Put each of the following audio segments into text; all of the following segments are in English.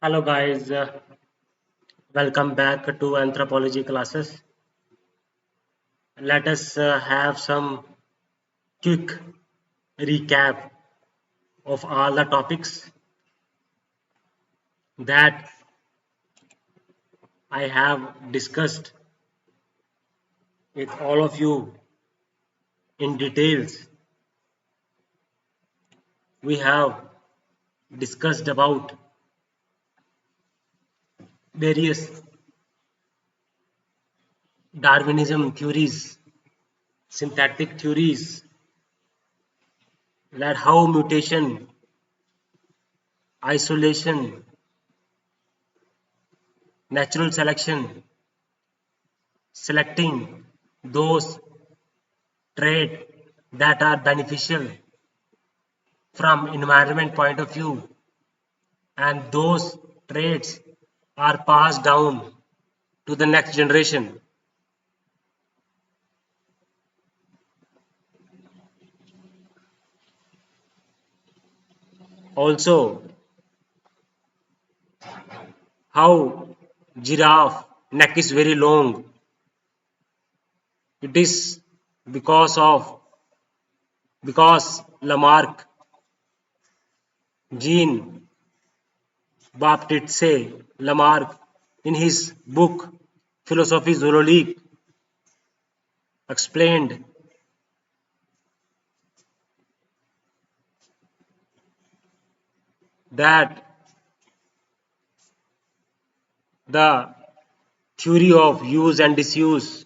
Hello guys, welcome back to anthropology classes. Let us have some quick recap of all the topics that I have discussed with all of you in details. We have discussed about various Darwinism theories, synthetic theories, that how mutation, isolation, natural selection, selecting those traits that are beneficial from environment point of view, and those traits are passed down to the next generation. Also, how giraffe neck is very long. It is because of because Lamarck, Jean Baptiste Lamarck, in his book Philosophie zoologique, explained that the theory of use and disuse.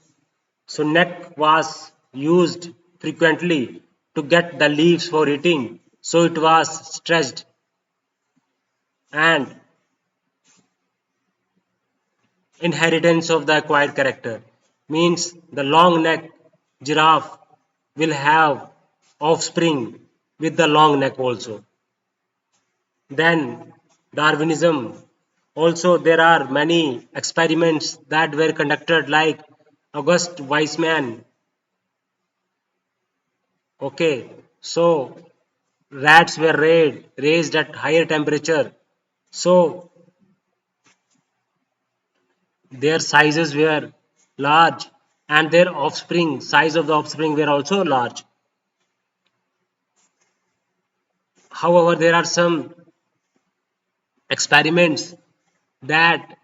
So neck was used frequently to get the leaves for eating. So it was stretched, and inheritance of the acquired character means the long neck giraffe will have offspring with the long neck also. Then Darwinism, also there are many experiments that were conducted like August Weismann. Okay, so rats were raised at higher temperature, so their sizes were large, and their offspring size of the offspring were also large. However, there are some experiments that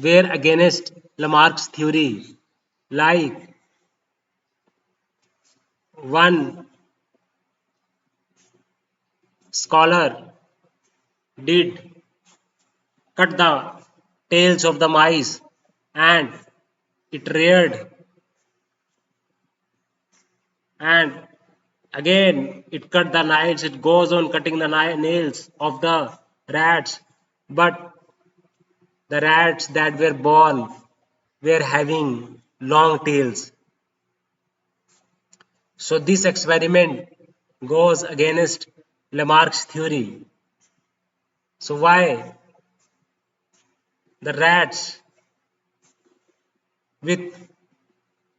were against Lamarck's theory, like one scholar did cut the tails of the mice, and it reared, and again it cut the nails, it goes on cutting the nails of the rats, but the rats that were born were having long tails. So this experiment goes against Lamarck's theory. So why the rats with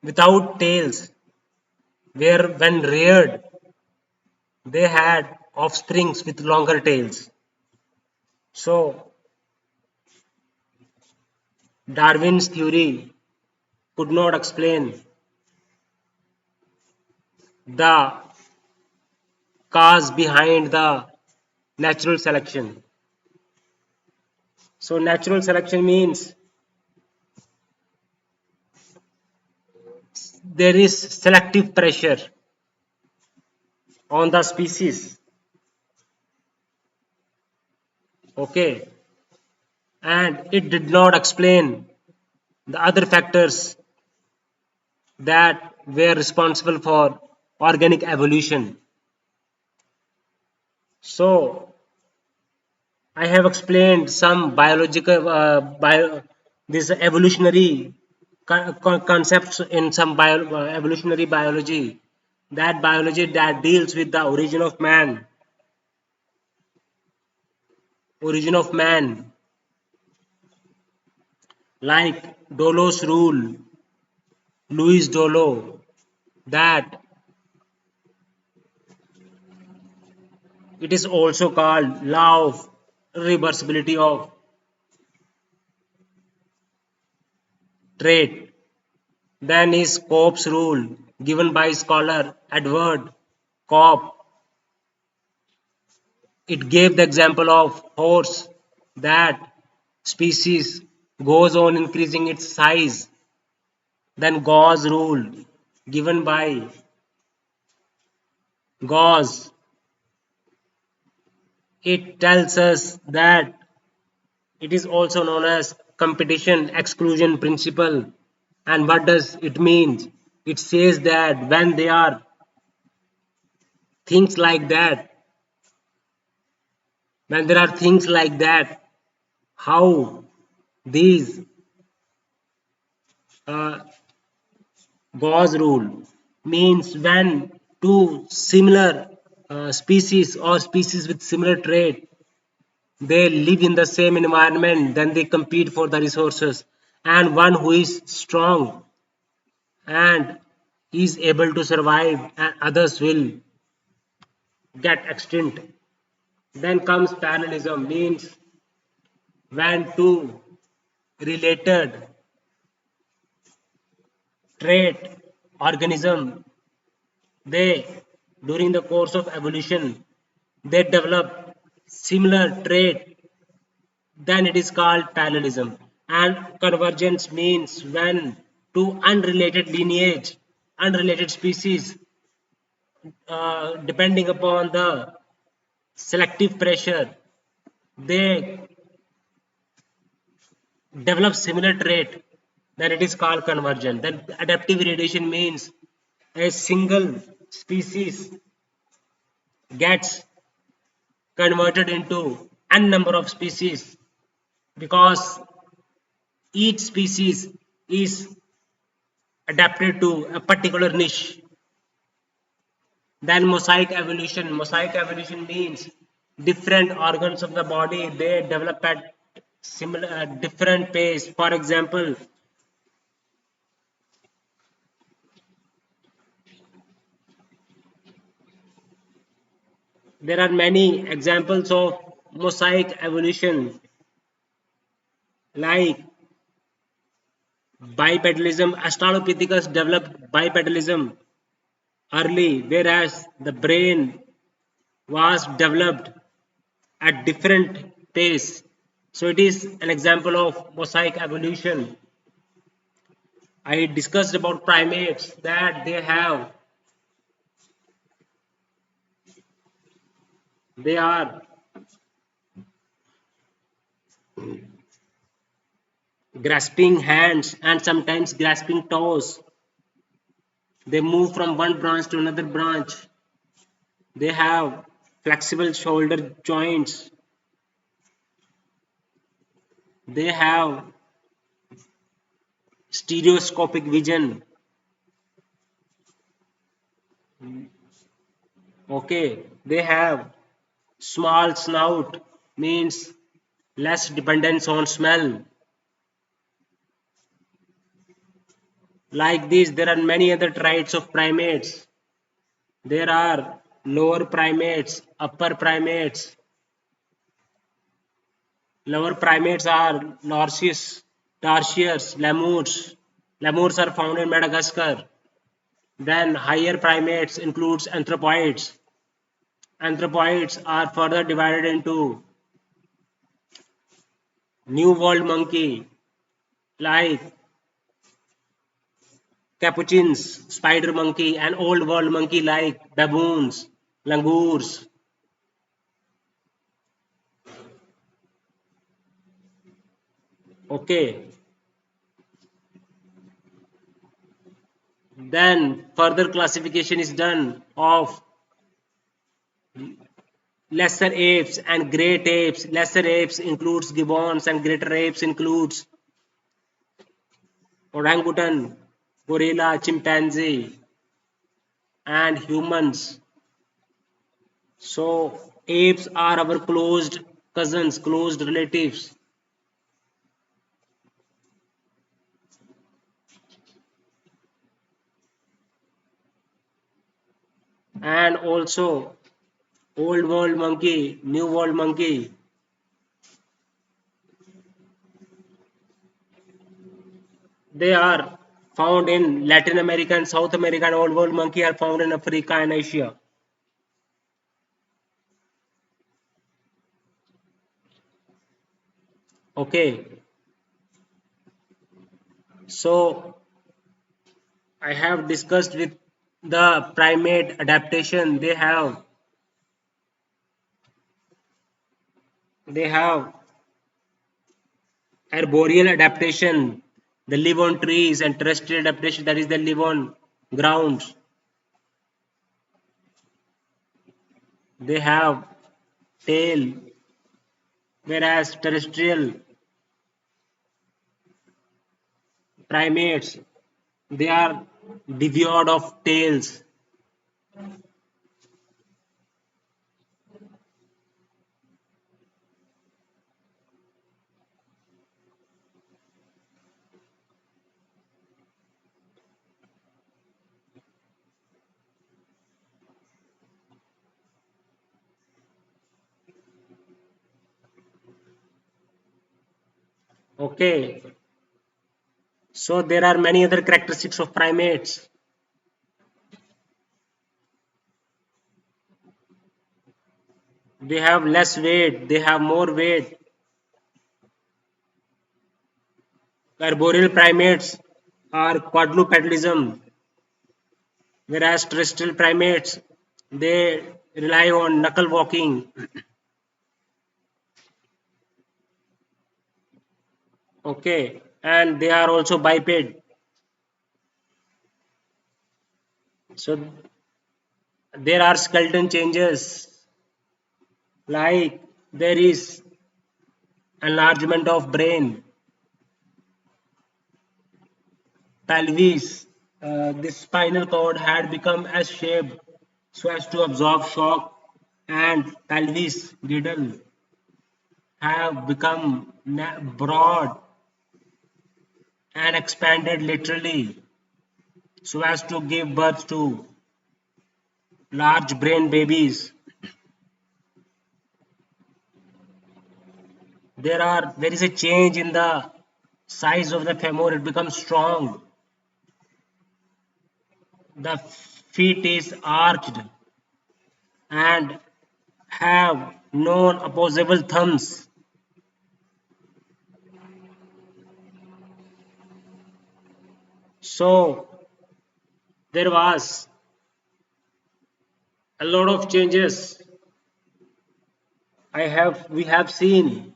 without tails were, when reared, they had offsprings with longer tails? So Darwin's theory could not explain the cause behind the natural selection. So natural selection means there is selective pressure on the species. Okay, and it did not explain the other factors that were responsible for organic evolution. So I have explained some biological this evolutionary concepts in some evolutionary biology, that biology that deals with the origin of man, like Dolo's rule, Louis Dolo, that it is also called law of reversibility of trait. Then is Cope's rule, given by scholar Edward Cope. It gave the example of horse that species goes on increasing its size. Then Gauss rule, given by Gauss, it tells us that it is also known as competition exclusion principle. And what does it mean? It says that when there are things like that, when there are things like that, how these uh, Gauss rule means when two similar species or species with similar trait, they live in the same environment, then they compete for the resources, and one who is strong and is able to survive and others will get extinct. Then comes parallelism, means when two related trait organism, they during the course of evolution they develop similar trait, then it is called parallelism. And convergence means when two unrelated species, depending upon the selective pressure, they develop similar trait, then it is called convergence. Then adaptive radiation means a single species gets converted into n number of species because each species is adapted to a particular niche. Then mosaic evolution means different organs of the body they develop at similar different pace. For example, there are many examples of mosaic evolution like bipedalism. Australopithecus developed bipedalism early, whereas the brain was developed at different pace. So it is an example of mosaic evolution. I discussed about primates that they are grasping hands and sometimes grasping toes. They move from one branch to another branch. They have flexible shoulder joints. They have stereoscopic vision. Okay, they have small snout, means less dependence on smell. Like this, there are many other traits of primates. There are lower primates, upper primates. Lower primates are Lorsis, Tarsiers, Lemurs. Lemurs are found in Madagascar. Then higher primates includes anthropoids. Anthropoids are further divided into New World monkey like capuchins, spider monkey, and Old World monkey like baboons, langurs. Okay. Then further classification is done of lesser apes and great apes. Lesser apes includes gibbons and greater apes includes orangutan, gorilla, chimpanzee, and humans. So apes are our closed cousins, closed relatives. And also old world monkey, new world monkey. They are found in Latin America and South America, and old world monkey are found in Africa and Asia. Okay, so I have discussed with the primate adaptation. They have arboreal adaptation. They live on trees, and terrestrial adaptation, that is they live on grounds. They have tail, whereas terrestrial primates, they are devoid of tails. Okay, so there are many other characteristics of primates. They have less weight, they have more weight. Arboreal primates are quadrupedalism, whereas terrestrial primates, they rely on knuckle walking. Okay, and they are also biped. So there are skeleton changes, like there is enlargement of brain, pelvis. The spinal cord had become S shaped so as to absorb shock, and pelvis girdle have become broad and expanded laterally so as to give birth to large brain babies. There is a change in the size of the femur, it becomes strong. The feet is arched and have non-opposable thumbs. So there was a lot of changes. We have seen.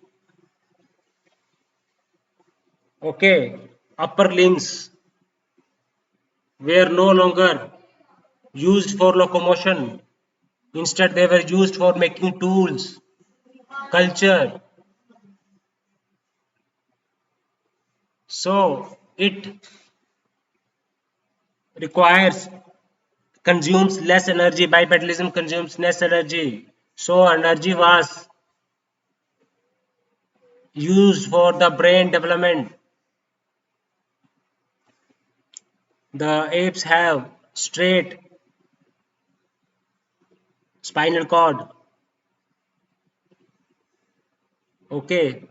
Okay, upper limbs were no longer used for locomotion. Instead, they were used for making tools, culture. So it requires consumes less energy. Bipedalism consumes less energy. So energy was used for the brain development. The apes have straight spinal cord. Okay,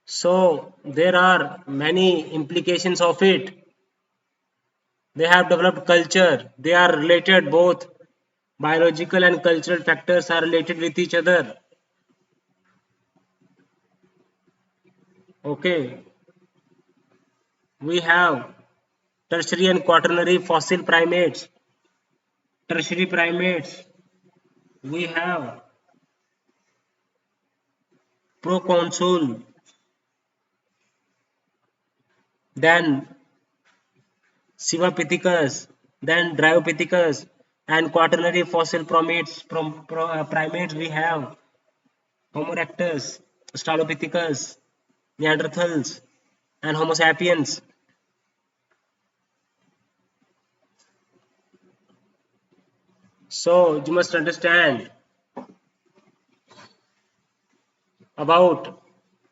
so there are many implications of it. They have developed culture. They are related, both biological and cultural factors are related with each other. Okay, we have tertiary and quaternary fossil primates. Tertiary primates, we have proconsul, then Sivapithecus, then Dryopithecus, and quaternary fossil primates we have Homo erectus, Australopithecus, Neanderthals, and Homo sapiens. So you must understand about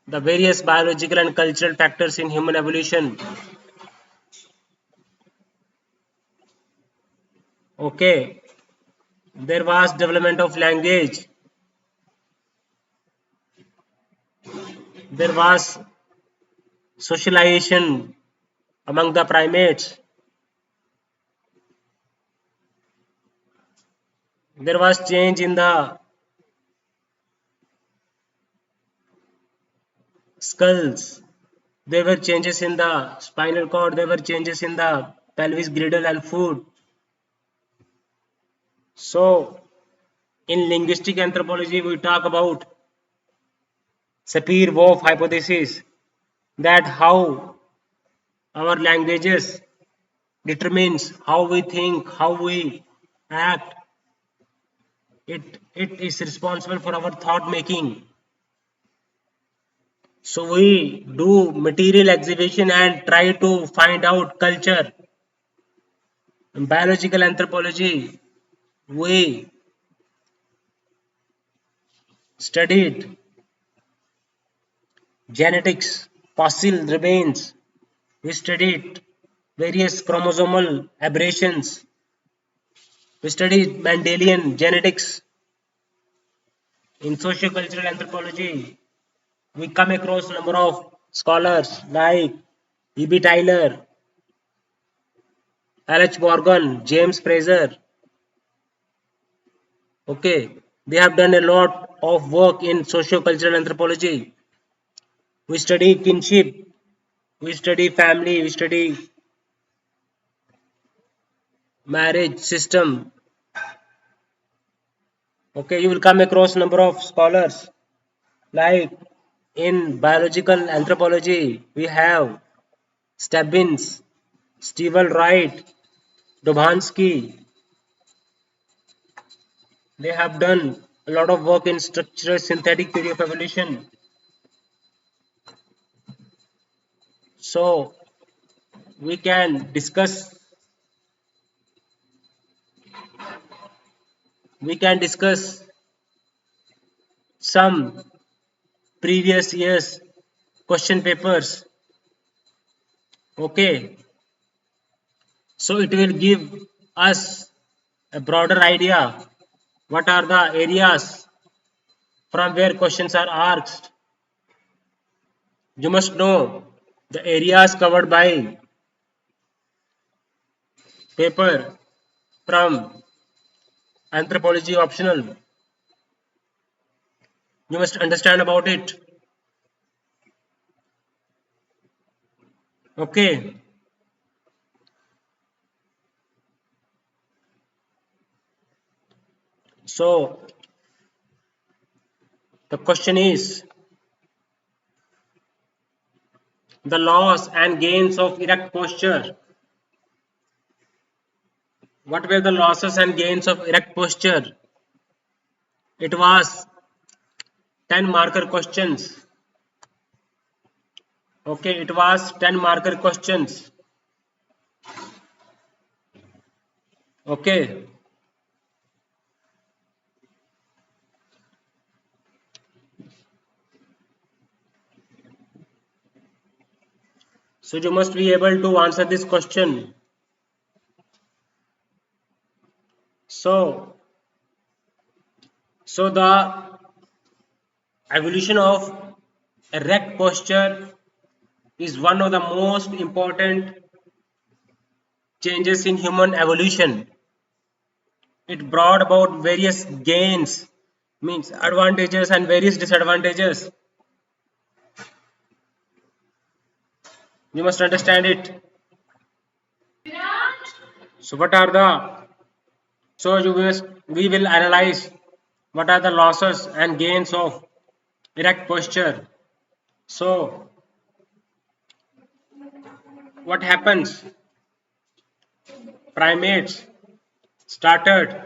the various biological and cultural factors in human evolution. Okay, there was development of language, there was socialization, among the primates. There was change in the skulls. There were changes in the spinal cord. There were changes in the pelvis girdle and foot. So, in linguistic anthropology, we talk about Sapir-Whorf hypothesis that how our languages determines how we think, how we act. It is responsible for our thought making. So we do material exhibition and try to find out culture. In biological anthropology, we studied genetics, fossil remains. We studied various chromosomal aberrations. We studied Mendelian genetics. In sociocultural anthropology, we come across a number of scholars like E.B. Tyler, L.H. Morgan, James Fraser. Okay, they have done a lot of work in sociocultural anthropology. We study kinship, we study family, we study marriage system. Okay, you will come across number of scholars like in biological anthropology we have Stebbins, Stewart Wright, Dobzhansky. They have done a lot of work in structural synthetic theory of evolution. So we can discuss we can discuss some previous years question papers. Okay, so it will give us a broader idea what are the areas from where questions are asked. You must know the areas covered by paper from anthropology optional. You must understand about it. Okay, so the question is the loss and gains of erect posture. What were the losses and gains of erect posture? It was 10 marker questions. Okay, it was 10 marker questions. Okay, so you must be able to answer this question. So, so the evolution of erect posture is one of the most important changes in human evolution. It brought about various gains, means advantages and various disadvantages. You must understand it. So what are the so you must, we will analyze what are the losses and gains of erect posture. So what happens? Primates started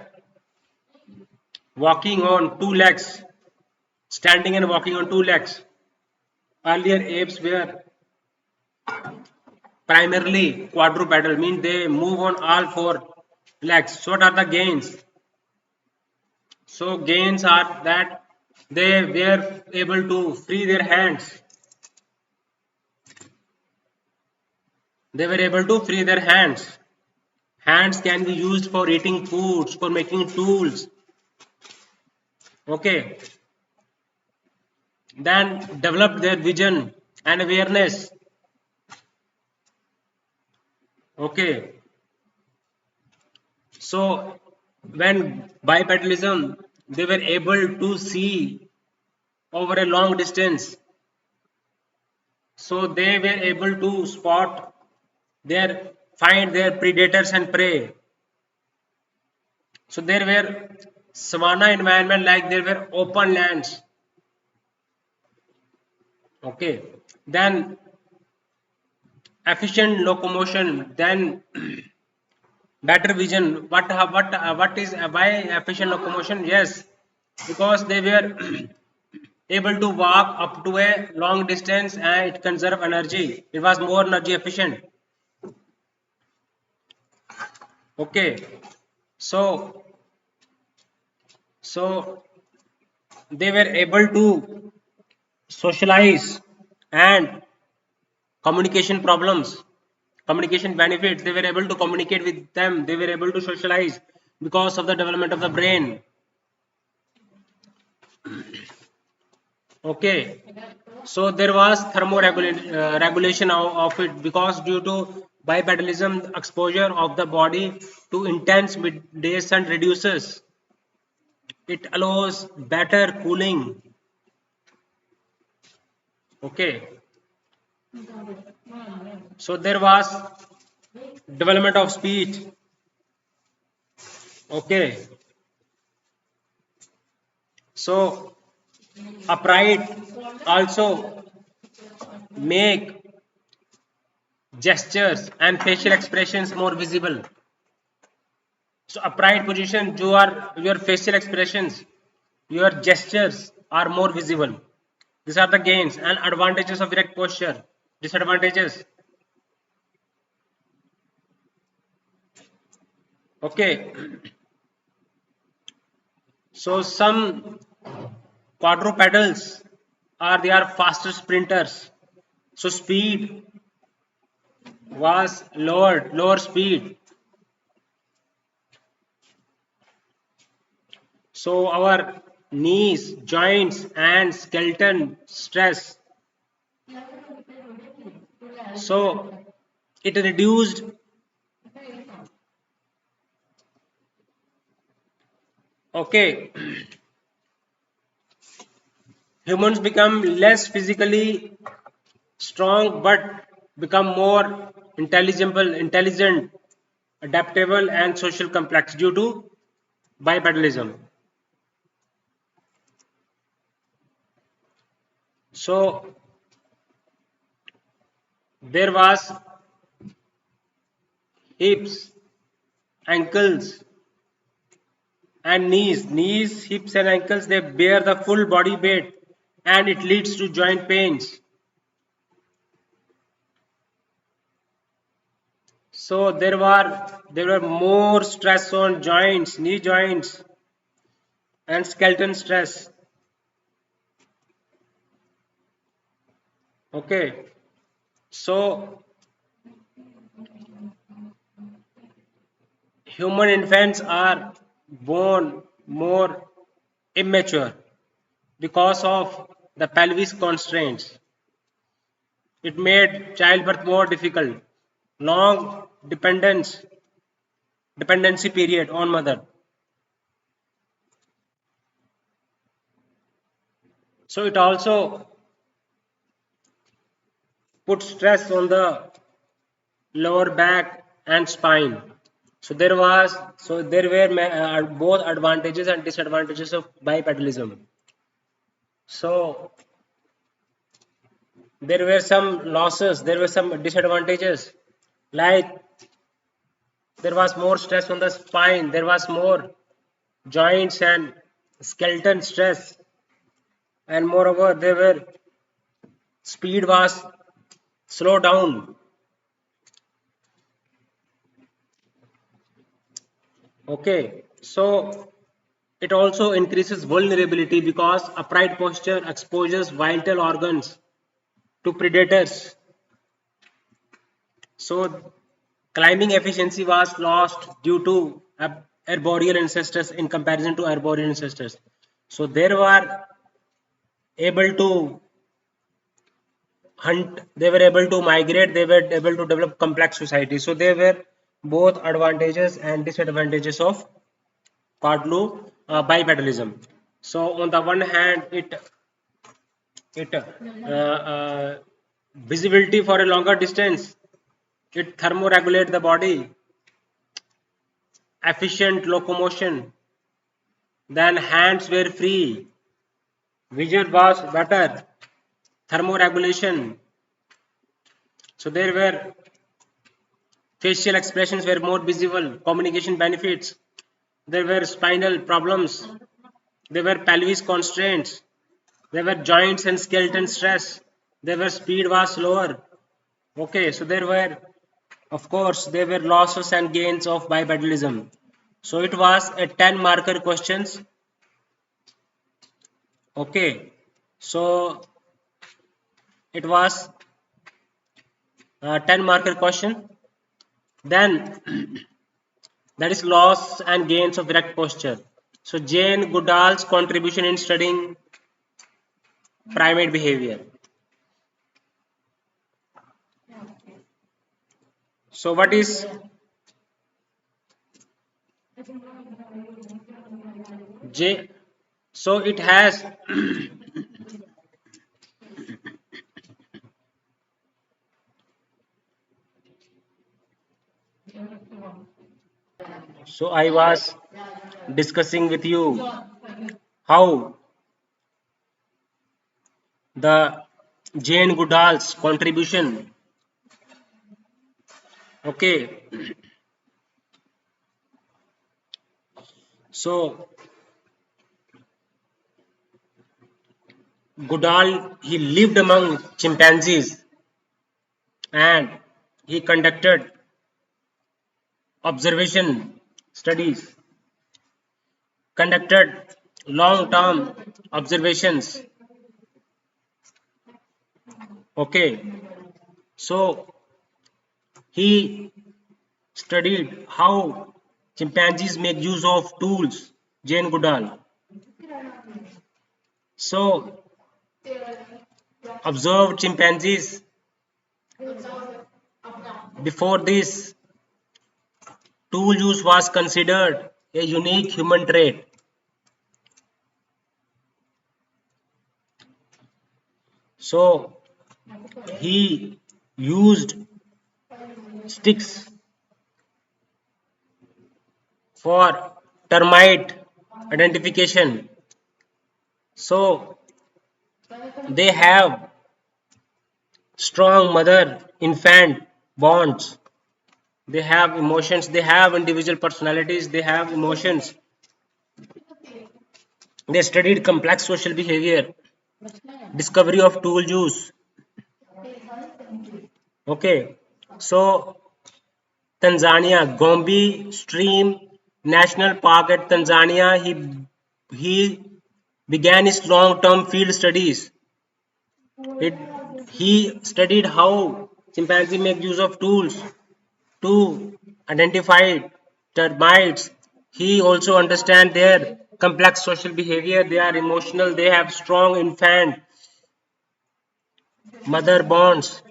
walking on two legs, standing and walking on two legs. Earlier apes were primarily quadrupedal, means they move on all four legs. So what are the gains? So gains are that they were able to free their hands. They were able to free their hands. Hands can be used for eating foods, for making tools. Okay. Then develop their vision and awareness. Okay, so when bipedalism, they were able to see over a long distance, so they were able to spot their find their predators and prey. So there were savanna environment, like there were open lands. Okay, then efficient locomotion, then better vision. What is why efficient locomotion? Yes, because they were able to walk up to a long distance and it conserve energy. It was more energy efficient. Okay, so so they were able to socialize and communication problems, communication benefits. They were able to communicate with them. They were able to socialize because of the development of the brain. Okay, so there was regulation of it, because due to bipedalism, exposure of the body to intense midday sun reduces. It allows better cooling. Okay, so there was development of speech. Okay, so upright also make gestures and facial expressions more visible. So upright position, your facial expressions, your gestures are more visible. These are the gains and advantages of erect posture. Disadvantages. Okay. So some quadrupedals they are faster sprinters. So speed was lower speed. So our knees, joints and skeleton stress. So it reduced. Okay, humans become less physically strong but become more intelligent, adaptable and social complex due to bipedalism. So there was hips, ankles and knees, hips and ankles, they bear the full body weight and it leads to joint pains. So there were more stress on joints, knee joints and skeleton stress. Okay, so human infants are born more immature because of the pelvis constraints. It made childbirth more difficult. Long dependency period on mother. So it also put stress on the lower back and spine. So there were both advantages and disadvantages of bipedalism. So there were some losses, there were some disadvantages, like there was more stress on the spine, there was more joints and skeleton stress, and moreover there were speed was slow down. Okay, so it also increases vulnerability because upright posture exposes vital organs to predators. So climbing efficiency was lost due to arboreal ancestors in comparison to arboreal ancestors. So they were able to hunt, they were able to migrate, they were able to develop complex society. So there were both advantages and disadvantages of bipedalism. So on the one hand, it visibility for a longer distance, it thermoregulate the body, efficient locomotion, then hands were free, vision was better, thermoregulation. So there were facial expressions were more visible, communication benefits, there were spinal problems, there were pelvis constraints, there were joints and skeleton stress, there were speed was slower. Okay, so there were, of course, there were losses and gains of bipedalism. So it was a 10 marker questions. Okay, so it was a 10 marker question. Then that is loss and gains of erect posture. So Jane Goodall's contribution in studying primate behavior. So what is J? So it has. So I was discussing with you how the Jane Goodall's contribution. Okay, so Goodall, he lived among chimpanzees and he conducted observation studies, conducted long-term observations. Okay, so he studied how chimpanzees make use of tools, Jane Goodall. So observed chimpanzees. Before this, tool use was considered a unique human trait. So he used sticks for termite identification. So they have strong mother infant bonds. They have emotions, they have individual personalities, they have emotions. They studied complex social behavior, discovery of tool use. Okay, so Tanzania, Gombe Stream National Park at Tanzania, he began his long-term field studies. It, he studied how chimpanzee make use of tools to identify termites. He also understand their complex social behavior. They are emotional. They have strong infant mother bonds.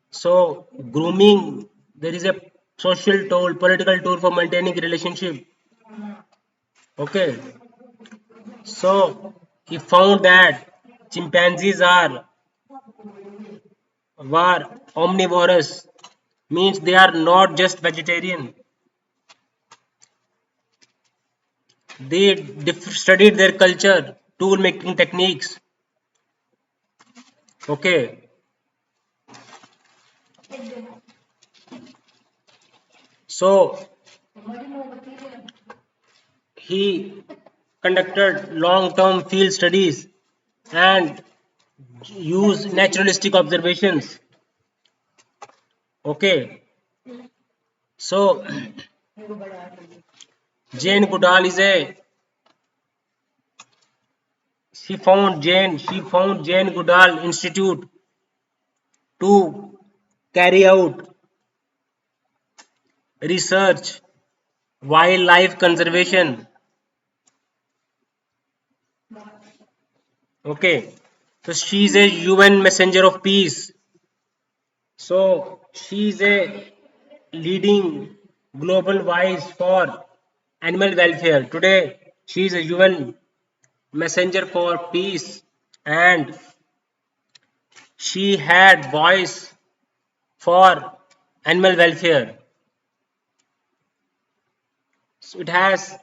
So grooming, there is a social tool, political tool for maintaining relationship. Okay, so he found that chimpanzees are were omnivorous, means they are not just vegetarian. They studied their culture, tool making techniques. Okay, so he conducted long-term field studies and used naturalistic observations. Okay, so Jane Goodall is a she found Jane Goodall Institute to carry out research, wildlife conservation. Okay, So she is a UN messenger of peace. So she is a leading global voice for animal welfare. Today she is a UN messenger for peace, and she had voice for animal welfare. So it has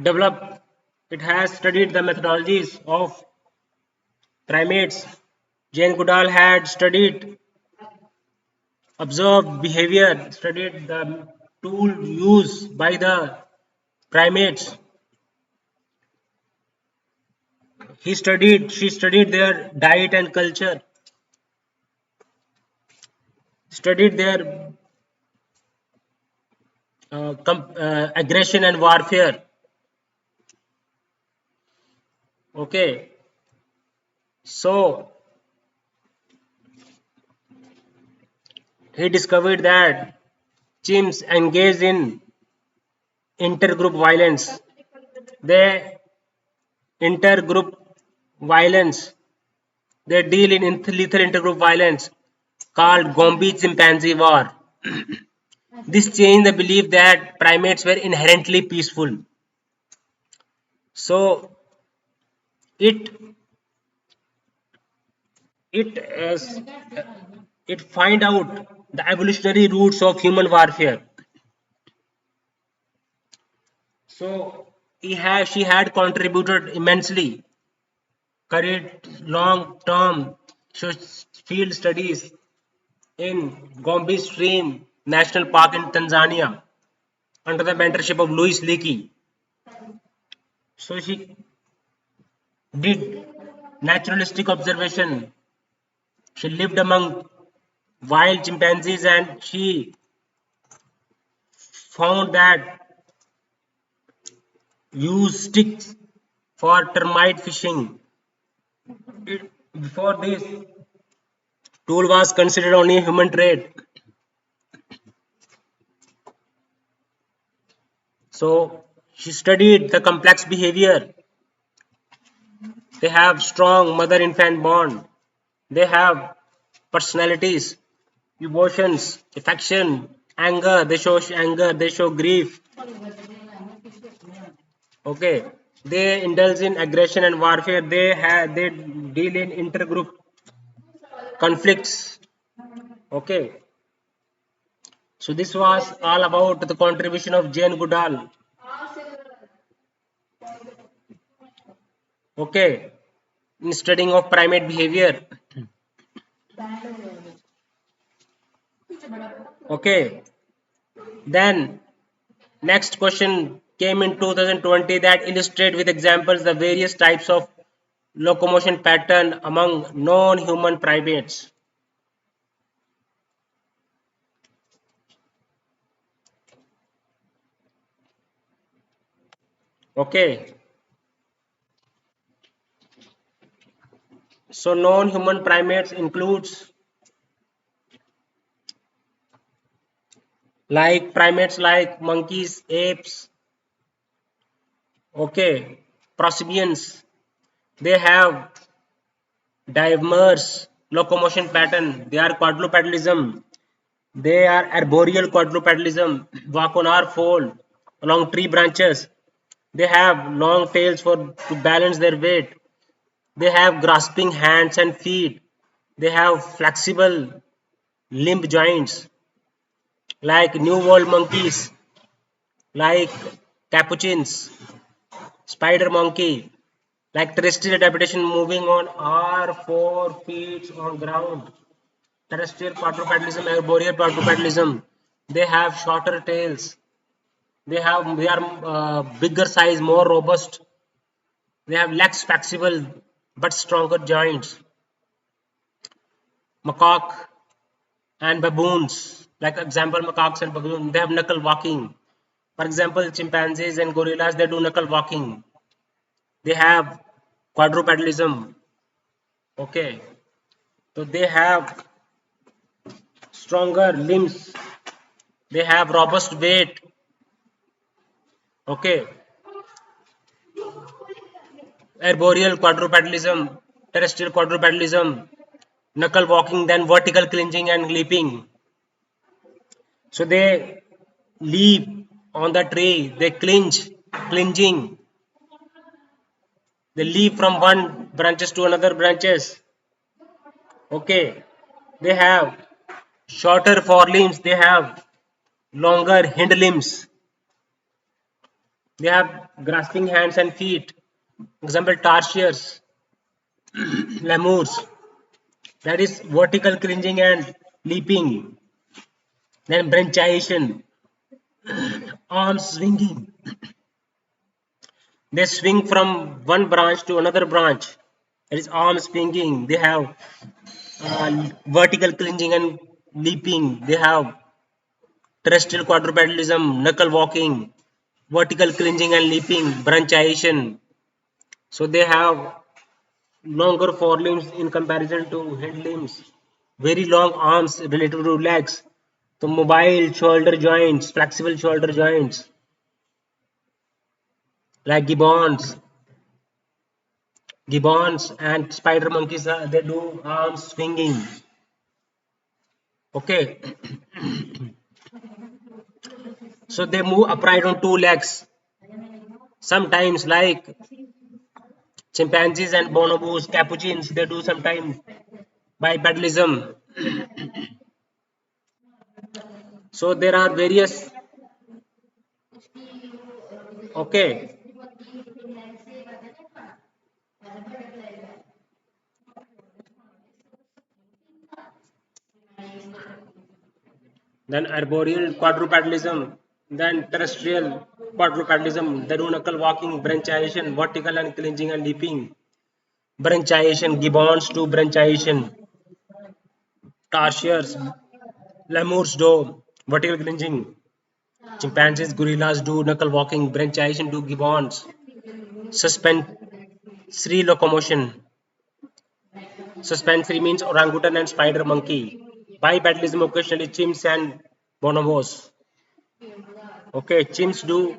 developed, it has studied the methodologies of primates. Jane Goodall had studied, observed behavior, studied the tool used by the primates. She studied their diet and culture, studied their aggression and warfare. Okay, so he discovered that chimps engage in intergroup violence. They intergroup violence. They deal in lethal intergroup violence called Gombe chimpanzee war. This changed the belief that primates were inherently peaceful. So it it it find out the evolutionary roots of human warfare. So she had contributed immensely, carried long-term field studies in Gombe Stream National Park in Tanzania under the mentorship of Louis Leakey. So she did naturalistic observation. She lived among wild chimpanzees and she found that use sticks for termite fishing. Before this tool was considered only a human trade. So she studied the complex behavior. They have strong mother-infant bond. They have personalities, emotions, affection, anger. They show anger. They show grief. Okay. They indulge in aggression and warfare. They deal in intergroup conflicts. Okay. So this was all about the contribution of Jane Goodall. Okay. In studying of primate behavior. Okay. Then next question came in 2020 that illustrate with examples the various types of locomotion pattern among non-human primates. Okay. So non-human primates includes like primates like monkeys, apes, okay, prosimians. They have diverse locomotion pattern. They are quadrupedalism. They are arboreal quadrupedalism, walk on our fold along tree branches. They have long tails for to balance their weight. They have grasping hands and feet. They have flexible limb joints like New World monkeys, like capuchins, spider monkey, like terrestrial adaptation moving on our 4 feet on ground. Terrestrial quadrupedalism, arboreal quadrupedalism. They have shorter tails. They are bigger size, more robust. They have less flexible but stronger joints. Macaque and baboons, like example macaques and baboons, they have knuckle walking. For example, chimpanzees and gorillas, they do knuckle walking. They have quadrupedalism. Okay, so they have stronger limbs. They have robust weight. Okay, arboreal quadrupedalism. terrestrial quadrupedalism, knuckle walking, then vertical clinging and leaping. So they leap on the tree, they clinging, they leap from one branches to another branches. Okay, they have shorter forelimbs, they have longer hind limbs, they have grasping hands and feet. Example, tarsiers, lemurs, that is vertical cringing and leaping. Then branchiation, arms swinging. They swing from one branch to another branch. That is arm swinging. They have vertical cringing and leaping. They have terrestrial quadrupedalism, knuckle walking, vertical cringing and leaping, branchiation. So they have longer forelimbs in comparison to hind limbs, very long arms related to legs. So mobile shoulder joints, flexible shoulder joints, like gibbons and spider monkeys, they do arms swinging. Okay, so they move upright on two legs. Sometimes, like chimpanzees and bonobos, capuchins, they do sometimes bipedalism. So there are various. Okay, then arboreal quadrupedalism, then terrestrial quadrupedalism, the knuckle walking, branchiation, vertical and clinging and leaping, branchiation, gibbons to branchiation, tarsiers, lemurs do vertical clinging, chimpanzees, gorillas do knuckle walking, branchiation do gibbons, suspensory locomotion. Suspensory means orangutan and spider monkey. Bipedalism occasionally chimps and bonobos. Okay, chimps do.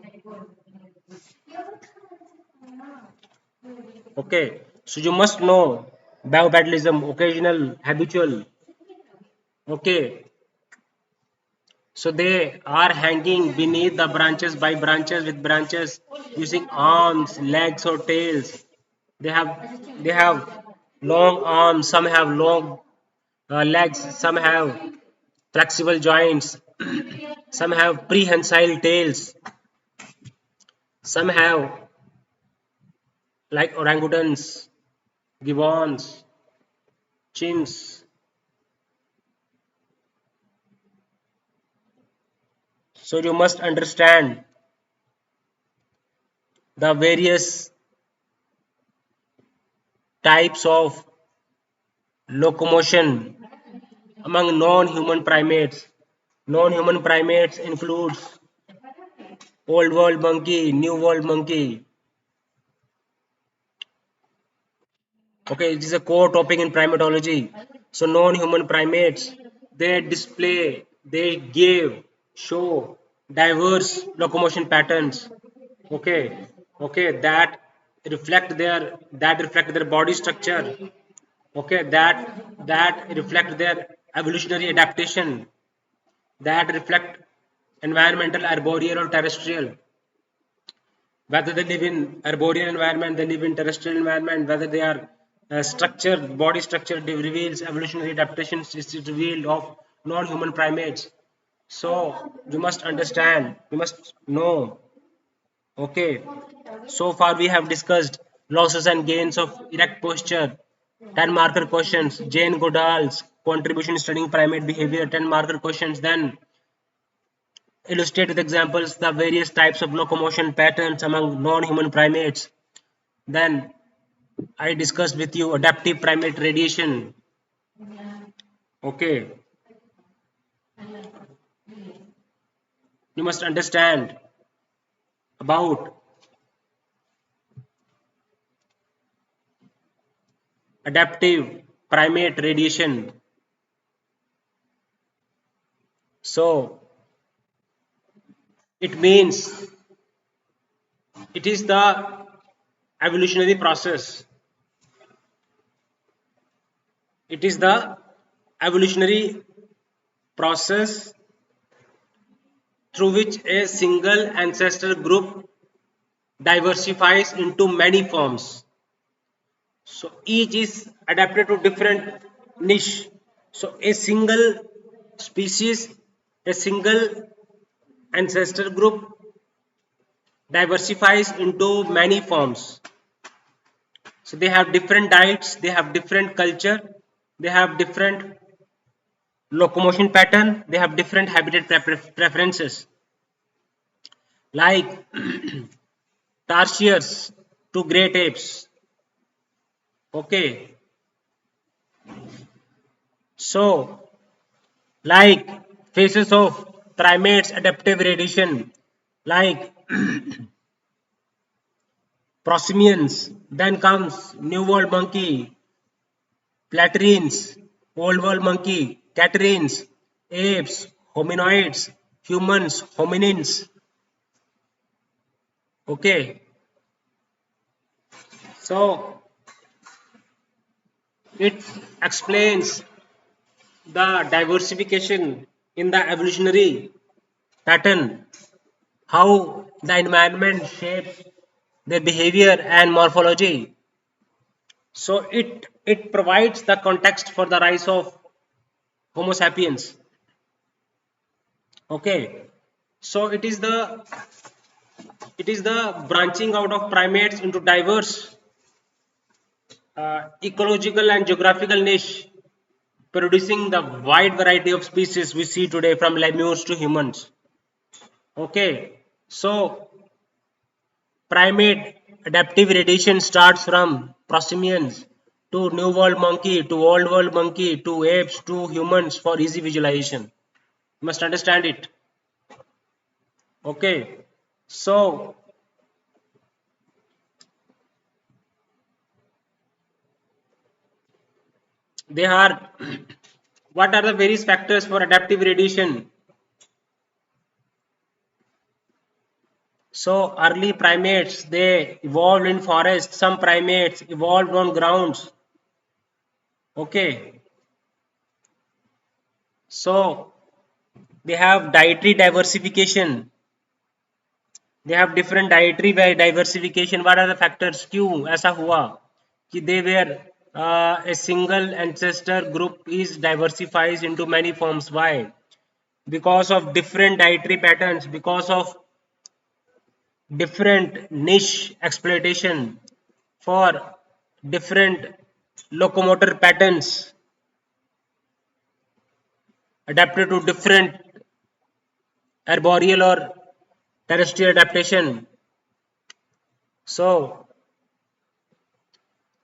Okay, so you must know bipedalism, occasional, habitual. Okay, so they are hanging beneath the branches by branches with branches using arms, legs, or tails. They have long arms. Some have long legs. Some have flexible joints. Some have prehensile tails. Some have like orangutans, gibbons, chimps. So you must understand the various types of locomotion among non-human primates. Non-human primates includes old world monkey, new world monkey. Okay, it is a core topic in primatology. So non-human primates, they give, show diverse locomotion patterns. Okay, okay, that reflect their body structure. Okay, that reflect their evolutionary adaptation. That reflect environmental, arboreal or terrestrial. Whether they live in arboreal environment, they live in terrestrial environment, whether they are structured, body structure reveals evolutionary adaptations is revealed of non-human primates. So you must understand, you must know. Okay, so far we have discussed losses and gains of erect posture, 10 marker questions, Jane Goodall's contribution studying primate behavior, 10 marker questions, then illustrate with examples the various types of locomotion patterns among non-human primates. Then I discussed with you adaptive primate radiation. Okay, you must understand about adaptive primate radiation. So it means it is the evolutionary process It is the evolutionary process through which a single ancestor group diversifies into many forms. So each is adapted to different niche. So a single species, a single ancestor group diversifies into many forms. So they have different diets, they have different culture, they have different locomotion pattern, they have different habitat preferences. Like tarsiers to great apes. Okay, so like phases of primates adaptive radiation, like prosimians. Then comes New World monkey, platyrines, Old World monkey, catarrhines, apes, hominoids, humans, hominins. Okay, so it explains the diversification in the evolutionary pattern, how the environment shapes their behavior and morphology. So it provides the context for the rise of Homo sapiens. Okay, so it is the branching out of primates into diverse ecological and geographical niche, producing the wide variety of species we see today from lemurs to humans. Okay, so primate adaptive radiation starts from prosimians to New World monkey to Old World monkey to apes to humans for easy visualization. You must understand it. Okay, so they are what are the various factors for adaptive radiation? So early primates they evolved in forests. Some primates evolved on grounds. Okay, so they have dietary diversification. They have different dietary diversification. What are the factors? क्यों ऐसा हुआ कि they were a single ancestor group is diversifies into many forms. Why? Because of different dietary patterns, because of different niche exploitation for different locomotor patterns adapted to different arboreal or terrestrial adaptation. So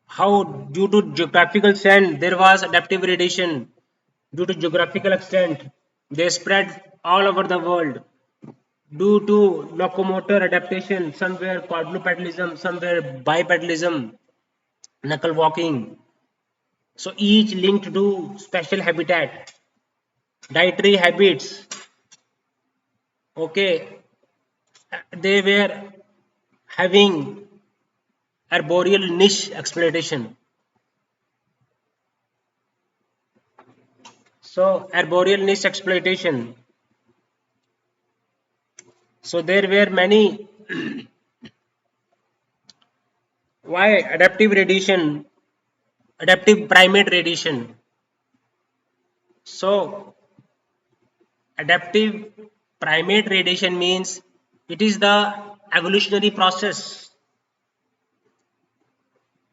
how due to geographical extent there was adaptive radiation due to geographical extent they spread all over the world due to locomotor adaptation, somewhere quadrupedalism, somewhere bipedalism, knuckle walking. So each linked to special habitat, dietary habits. Okay, they were having arboreal niche exploitation. So arboreal niche exploitation. So there were many. Why adaptive radiation? Adaptive primate radiation. So adaptive primate radiation means it is the evolutionary process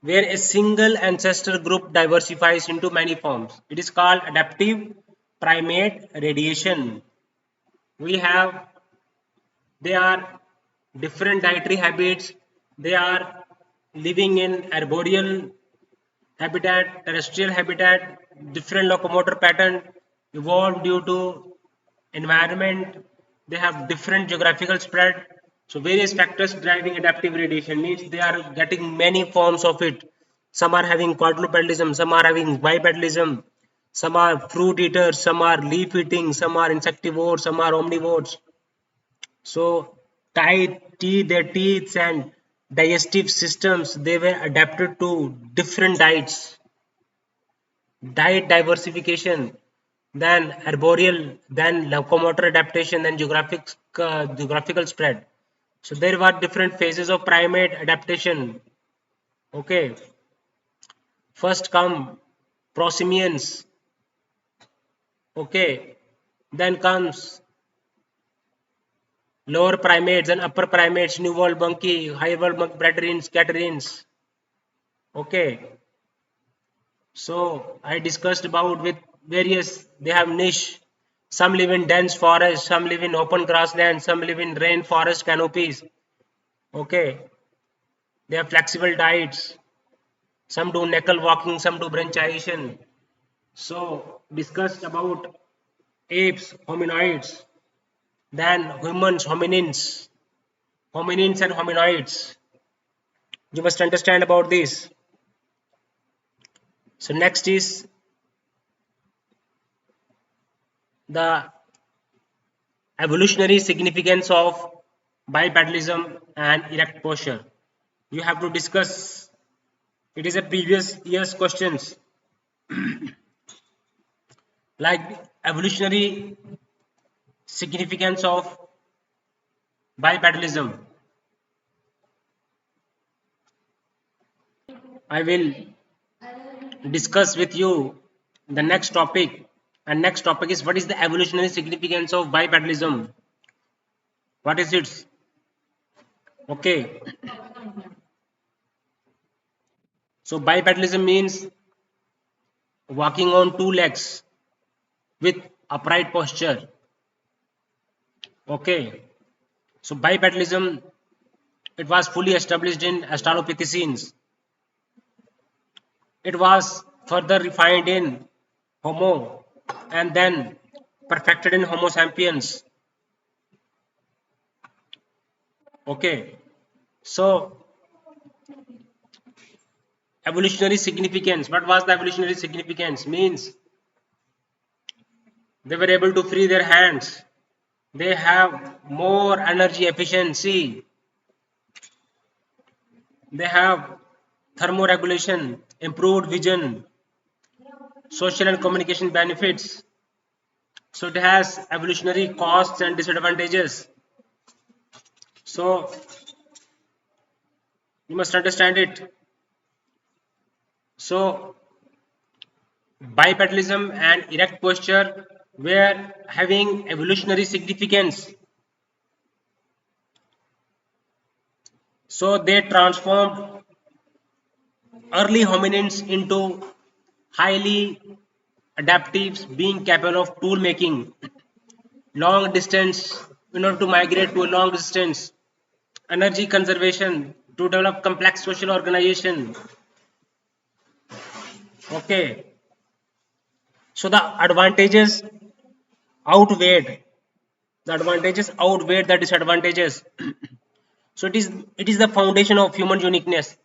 where a single ancestor group diversifies into many forms. It is called adaptive primate radiation. We have, they are different dietary habits, they are living in arboreal habitat, terrestrial habitat, different locomotor pattern evolved due to environment. They have different geographical spread. So various factors driving adaptive radiation means they are getting many forms of it. Some are having quadrupedalism, some are having bipedalism, some are fruit eaters, some are leaf eating, some are insectivores, some are omnivores. So their teeth and digestive systems they were adapted to different diets. diet diversification, then arboreal, then locomotor adaptation, then geographical spread. So there were different phases of primate adaptation. Okay, first come prosimians. Okay, then comes lower primates and upper primates, New World monkey, High World monkey, preterines, catarines. Okay, so I discussed about with various, they have niche. Some live in dense forest, some live in open grassland, some live in rainforest canopies. Okay, they have flexible diets. Some do knuckle walking, some do branchiation. So discussed about apes, hominoids, then humans, hominins and hominoids. You must understand about this. So next is the evolutionary significance of bipedalism and erect posture. You have to discuss. It is a previous year's questions like evolutionary significance of bipedalism. I will discuss with you the next topic, and next topic is what is the evolutionary significance of bipedalism. What is it? Okay, so bipedalism means walking on two legs with upright posture. Okay, so bipedalism, it was fully established in Australopithecines. It was further refined in Homo and then perfected in Homo sapiens. Okay, so evolutionary significance. What was the evolutionary significance? Means they were able to free their hands. They have more energy efficiency. They have thermoregulation, improved vision, social and communication benefits. So it has evolutionary costs and disadvantages. So you must understand it. So bipedalism and erect posture were having evolutionary significance. So they transformed early hominins into highly adaptive, being capable of tool making, long distance, in order to migrate to a long distance, energy conservation, to develop complex social organization. Okay, so outweighed outweighed the disadvantages. So it is the foundation of human uniqueness.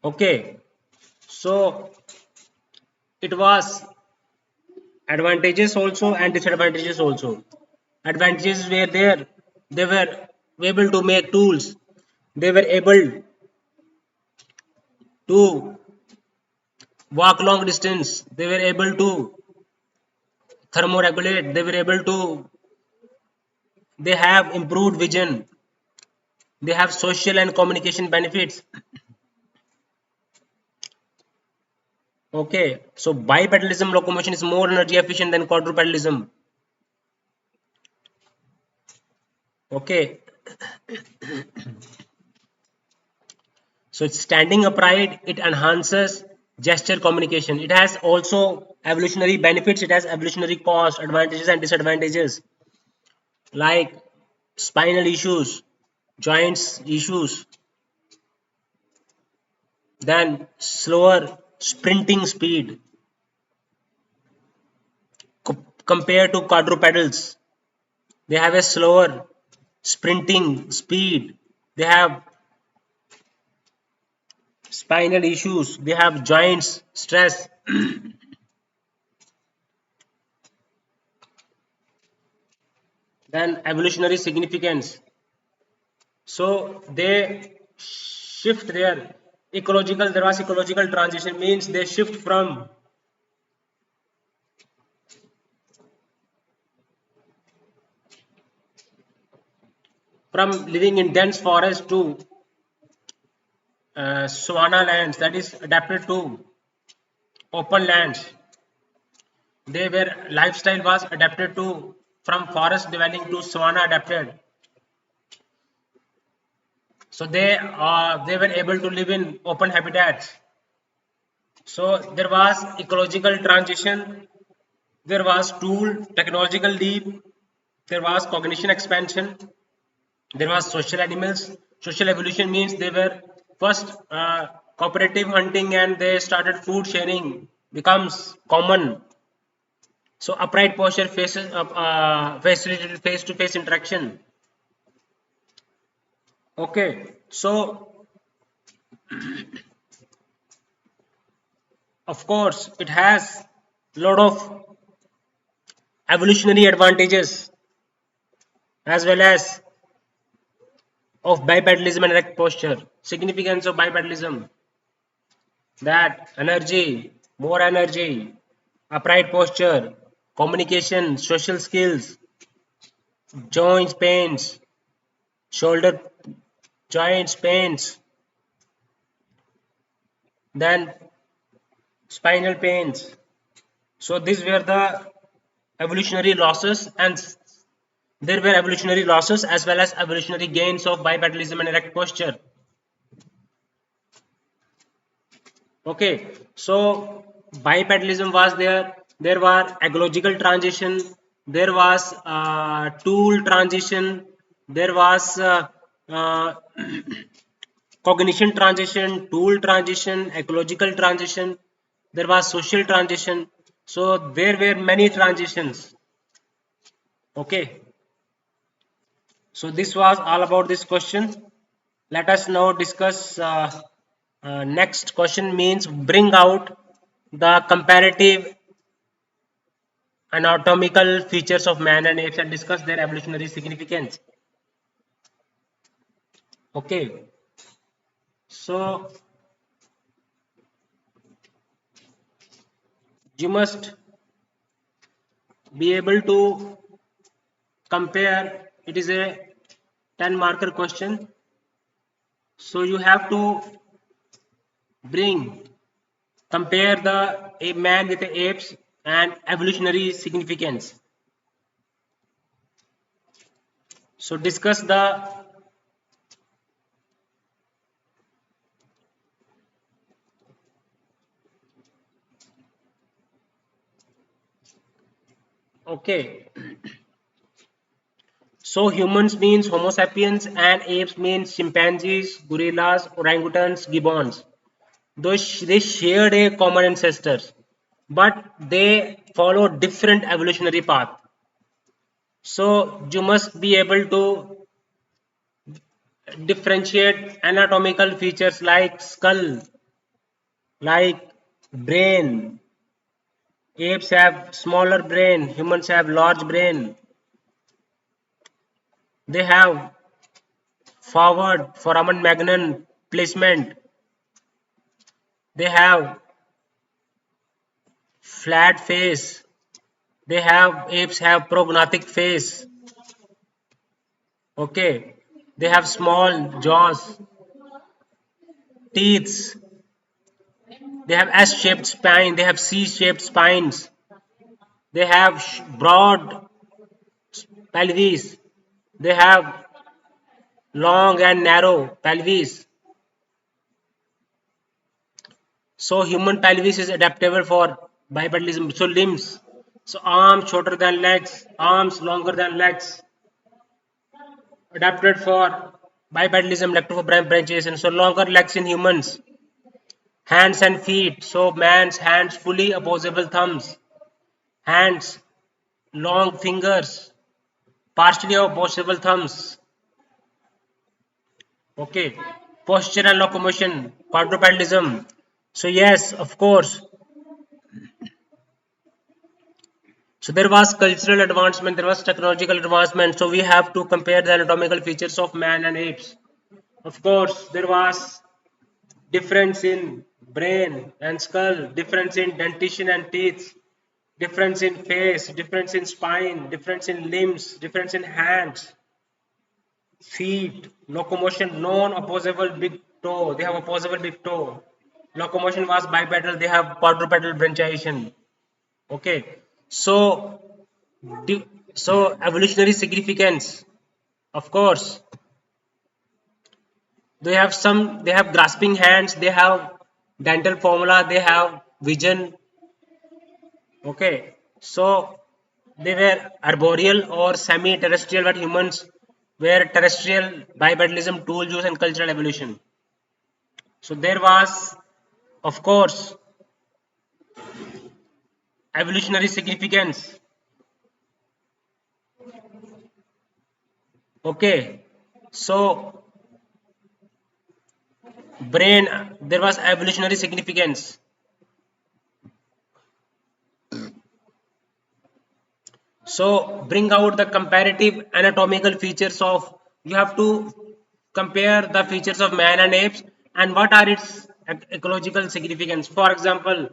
Okay, so it was advantages also and disadvantages also. Advantages were there. They were able to make tools. They were able to walk long distance. They were able to thermoregulate. They were able to. They have improved vision. They have social and communication benefits. Okay, so bipedalism locomotion is more energy efficient than quadrupedalism. Okay, so it's standing upright, it enhances gesture communication. It has also evolutionary benefits, it has evolutionary cost, advantages and disadvantages like spinal issues, joints issues, then slower sprinting speed compared to quadrupedals. They have a slower sprinting speed. They have spinal issues. They have joints stress. Then evolutionary significance. So they shift there. Ecological, there was ecological transition, means they shift from living in dense forest to savanna lands, that is adapted to open lands. They were lifestyle was adapted to from forest dwelling to savanna adapted. So they were able to live in open habitats. So there was ecological transition, there was tool technological leap, there was cognition expansion, there was social animals. Social evolution means they were first cooperative hunting and they started food sharing becomes common. So upright posture faces facilitated face-to-face interaction. Okay, so of course it has lot of evolutionary advantages as well as of bipedalism and erect posture. Significance of bipedalism, that energy, more energy, upright posture, communication, social skills, joints pains, shoulder joints pains, then spinal pains. So these were the evolutionary losses, and there were evolutionary losses as well as evolutionary gains of bipedalism and erect posture. Okay, so bipedalism was there. There was ecological transition. There was tool transition. There was uh, cognition transition, tool transition, ecological transition. There was social transition. So there were many transitions. Okay, so this was all about this question. Let us now discuss next question, means bring out the comparative anatomical features of man and apes and discuss their evolutionary significance. Okay, so you must be able to compare. It is a 10 marker question, so you have to bring compare the a man with the apes and evolutionary significance. So discuss the okay. So humans means Homo sapiens and apes means chimpanzees, gorillas, orangutans, gibbons. Those they shared a common ancestors, but they follow different evolutionary path. So you must be able to differentiate anatomical features like skull, like brain. Apes have smaller brain, humans have large brain. They have forward foramen magnum placement. They have flat face. They have apes have prognathic face. Okay. They have small jaws, teeth. They have S-shaped spine. They have C-shaped spines. They have broad pelvis. They have long and narrow pelvis. So human pelvis is adaptable for bipedalism. So limbs. So arms shorter than legs, arms longer than legs, adapted for bipedalism, adapted for branchiation. So longer legs in humans. Hands and feet. So man's hands fully opposable thumbs. Hands, long fingers, partially opposable thumbs. Okay. Posture and locomotion, quadrupedalism. So yes, of course. So there was cultural advancement, there was technological advancement. So we have to compare the anatomical features of man and apes. Of course, there was difference in brain and skull, difference in dentition and teeth, difference in face, difference in spine, difference in limbs, difference in hands, feet, locomotion, non-opposable big toe. They have opposable big toe. Locomotion was bipedal. They have quadrupedal branchiation. Okay. So, so evolutionary significance. Of course, they have some. They have grasping hands. They have dental formula. They have vision. Okay. So they were arboreal or semi-terrestrial, but humans were terrestrial, bipedalism, tool use, and cultural evolution. So there was, of course, evolutionary significance. Okay. So brain, there was evolutionary significance. So bring out the comparative anatomical features of, you have to compare the features of man and apes and what are its ecological significance. For example,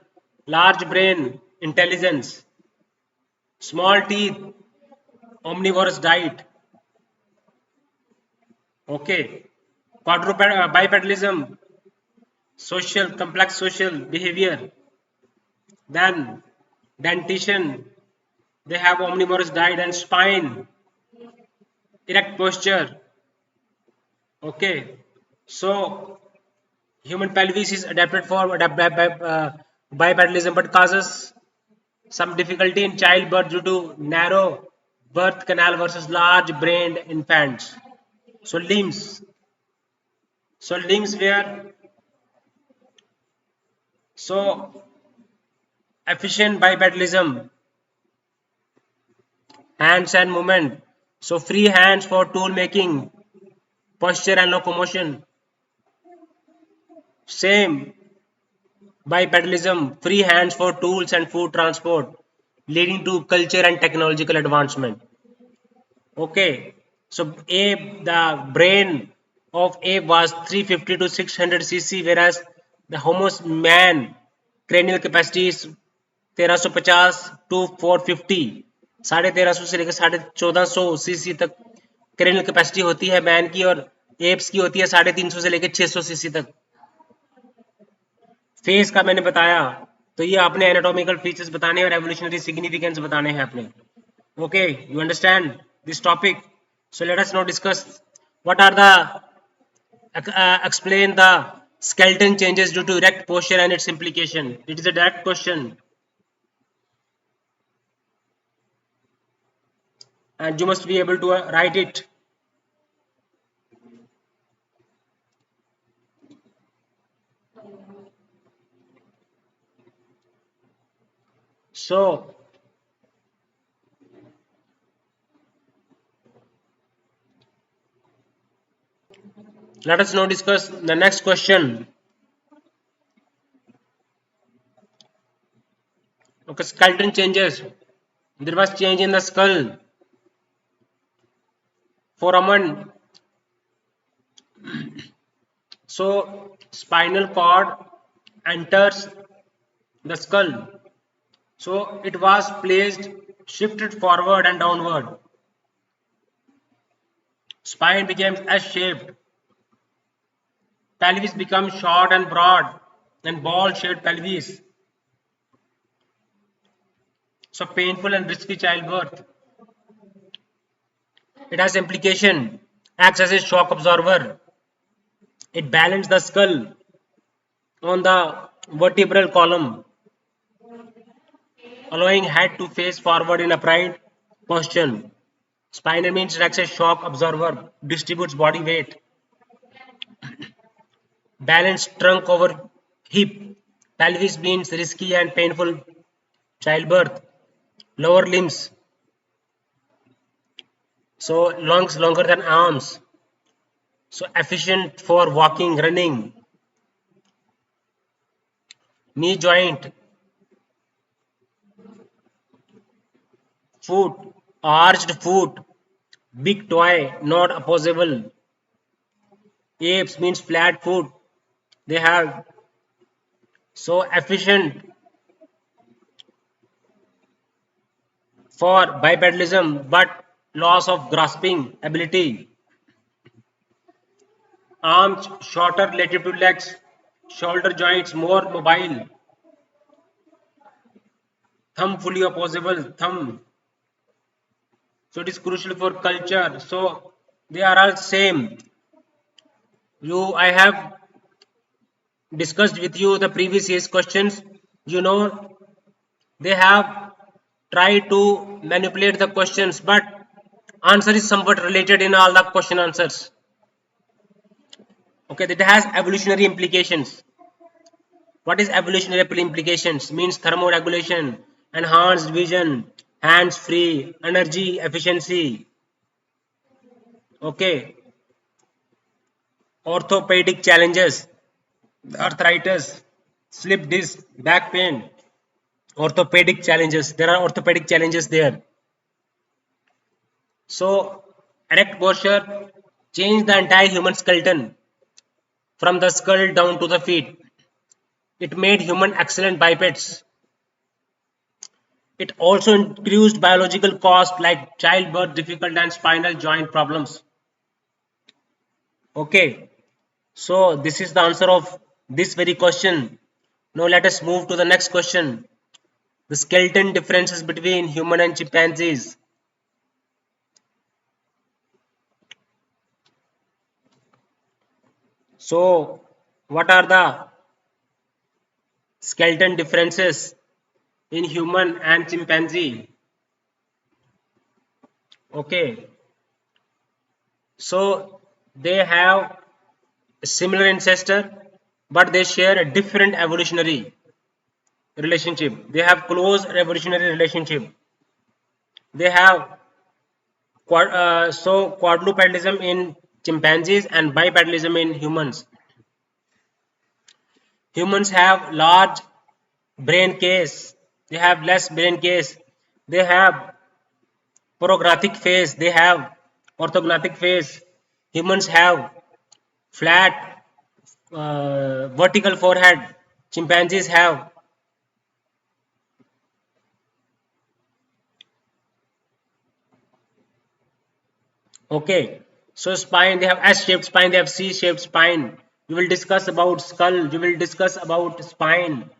large brain, intelligence, small teeth, omnivorous diet, okay, bipedalism, social, complex social behavior, then dentition, they have omnivorous diet and spine, erect posture, okay. So human pelvis is adapted for bipedalism but causes some difficulty in childbirth due to narrow birth canal versus large brained infants. So limbs. So limbs were so efficient bipedalism, hands and movement. So free hands for tool making, posture and locomotion. Same bipedalism, free hands for tools and food transport, leading to culture and technological advancement. Okay, so ape, the brain of ape was 350 to 600 cc, whereas the Homo man cranial capacity is 1350 to 450, 1350 से लेकर 1450 CC तक cranial capacity होती है man की, और apps की होती है 350 से लेकर 600 सीसी तक. फेस का मैंने बताया, तो ये आपने एनाटॉमिकल फीचर्स बताने और एवोल्यूशनरी सिग्निफिकेंस बताने हैं आपने. Okay, you understand this topic. So let us now discuss what are the explain the skeleton changes due to erect posture and its implication. It is a direct question and you must be able to write it. So let us now discuss the next question. Okay, skeleton changes. There was change in the skull, foramen. So spinal cord enters the skull. So it was placed, shifted forward and downward. Spine became S-shaped. Pelvis becomes short and broad and ball-shaped pelvis. So painful and risky childbirth. It has implication. Acts as a shock absorber. It balances the skull on the vertebral column, allowing head to face forward in upright posture. Spinal means acts as shock absorber, distributes body weight. Balance trunk over hip. Pelvis means risky and painful childbirth. Lower limbs. So lungs longer than arms. So efficient for walking, running. Knee joint. Foot. Arched foot. Big toe. Not opposable. Apes means flat foot. They have so efficient for bipedalism, but loss of grasping ability. Arms shorter relative to legs. Shoulder joints more mobile. Thumb fully opposable. Thumb. So it is crucial for culture. So they are all same. I have discussed with you the previous year's questions. You know, they have tried to manipulate the questions, but answer is somewhat related in all the question answers. Okay, that has evolutionary implications. What is evolutionary implications? Means thermoregulation, enhanced vision, hands-free, energy efficiency. Okay, orthopedic challenges, arthritis, slip disc, back pain, orthopedic challenges. There are orthopedic challenges there. So, erect posture change the entire human skeleton from the skull down to the feet. It made human excellent bipeds. It also increased biological costs like childbirth difficult and spinal joint problems. Okay, so this is the answer of this very question. Now let us move to the next question. The skeleton differences between human and chimpanzees. So, what are the skeleton differences in human and chimpanzee? Okay, so they have a similar ancestor, but they share a different evolutionary relationship. They have close evolutionary relationship. They have quadrupedalism in chimpanzees and bipedalism in humans. Humans have large brain case. They have less brain case. They have prognatic phase. They have orthognathic phase. Humans have flat vertical forehead. Chimpanzees have okay. So spine, they have S-shaped spine, they have C-shaped spine. We will discuss about skull. We will discuss about spine.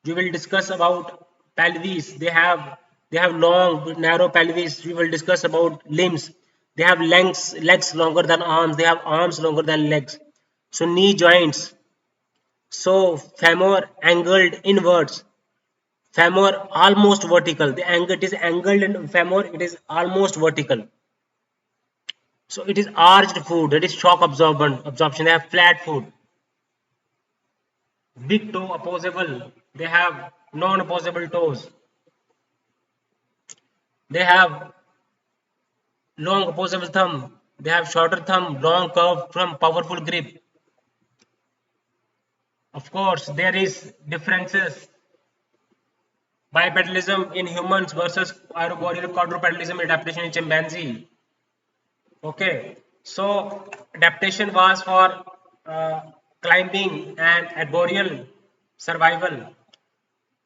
We will discuss about pelvis. They have long, narrow pelvis. We will discuss about limbs. They have legs longer than arms. They have arms longer than legs. So knee joints. So femur angled inwards. Femur almost vertical. The angle it is angled in femur. It is almost vertical. So it is arched foot, it is shock absorption. They have flat foot, big toe opposable. They have non-opposable toes. They have long opposable thumb. They have shorter thumb, long curve from powerful grip. Of course, there is differences. Bipedalism in humans versus arboreal quadrupedalism adaptation in chimpanzee. Okay, so adaptation was for uh, climbing and arboreal survival.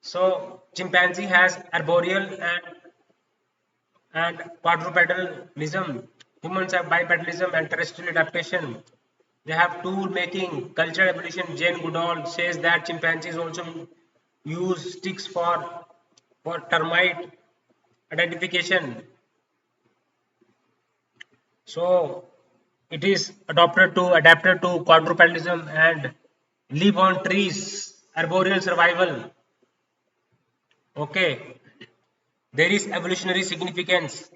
So chimpanzee has arboreal and quadrupedalism. Humans have bipedalism and terrestrial adaptation. They have tool making, cultural evolution. Jane Goodall says that chimpanzees also use sticks for termite identification. So it is adapted to quadrupedalism and live on trees, arboreal survival. Okay, there is evolutionary significance.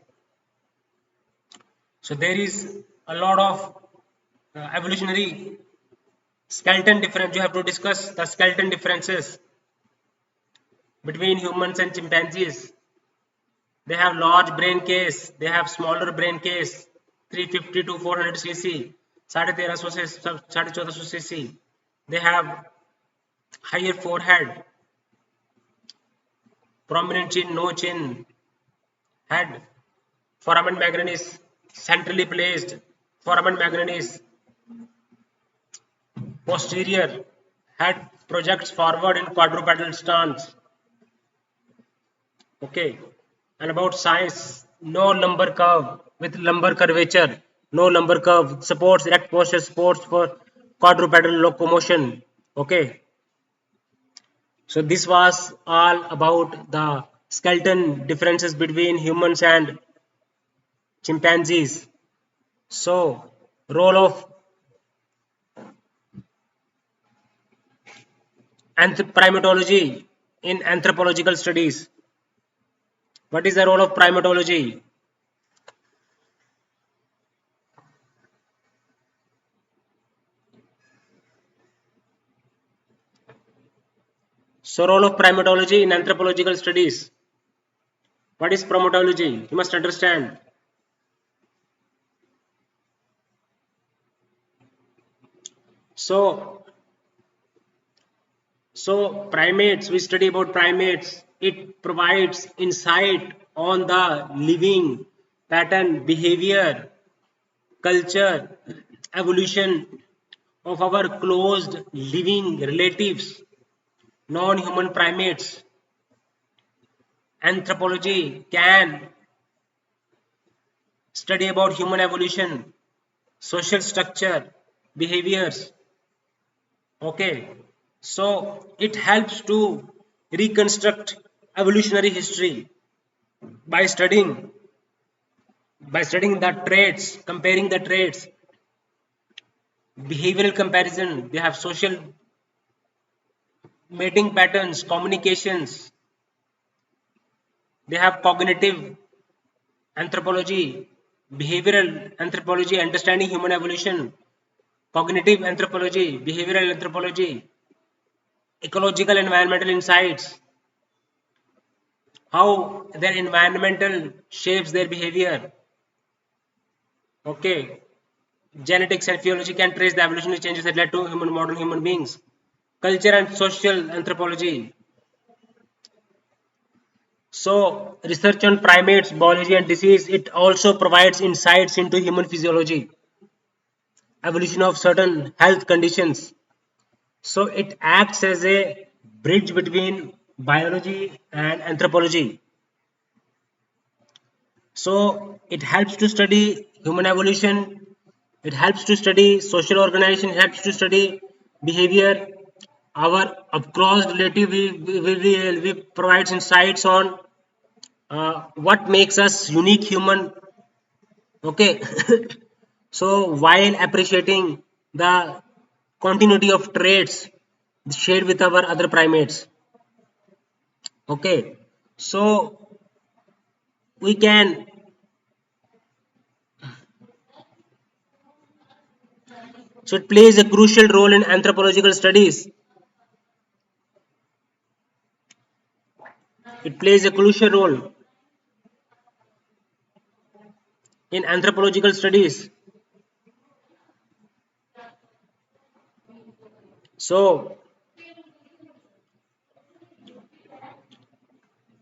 So there is a lot of evolutionary skeleton difference. You have to discuss the skeleton differences between humans and chimpanzees. They have large brain case. They have smaller brain case. 350 to 400 cc. 1350 से 1450 cc. They have higher forehead, prominent chin, no chin, head. Foramen magnum is centrally placed. Foramen magnum is posterior head projects forward in quadrupedal stance. Okay. And about science, no lumbar curve with lumbar curvature, no lumbar curve supports erect posture, supports for quadrupedal locomotion. Okay. So this was all about the skeleton differences between humans and chimpanzees. So role of primatology in anthropological studies. What is the role of primatology? So role of primatology in anthropological studies. What is primatology? You must understand. So primates, we study about primates. It provides insight on the living pattern, behavior, culture, evolution of our closed living relatives, non-human primates. Anthropology can study about human evolution, social structure, behaviors. Okay, so it helps to reconstruct evolutionary history by studying the traits, comparing the traits, behavioral comparison. They have social mating patterns, communications. They have cognitive anthropology, behavioral anthropology, understanding human evolution, cognitive anthropology, behavioral anthropology, ecological environmental insights, how their environmental shapes their behavior. Okay, genetics and physiology can trace the evolutionary changes that led to modern human beings. Culture and social anthropology. So, research on primates, biology, and disease, it also provides insights into human physiology, evolution of certain health conditions. So, it acts as a bridge between biology and anthropology. So, it helps to study human evolution, it helps to study social organization, it helps to study behavior. Our across relative, we provides insights on what makes us unique human. Okay. So while appreciating the continuity of traits shared with our other primates. Okay, so we can, so it plays a crucial role in anthropological studies. It plays a crucial role in anthropological studies. So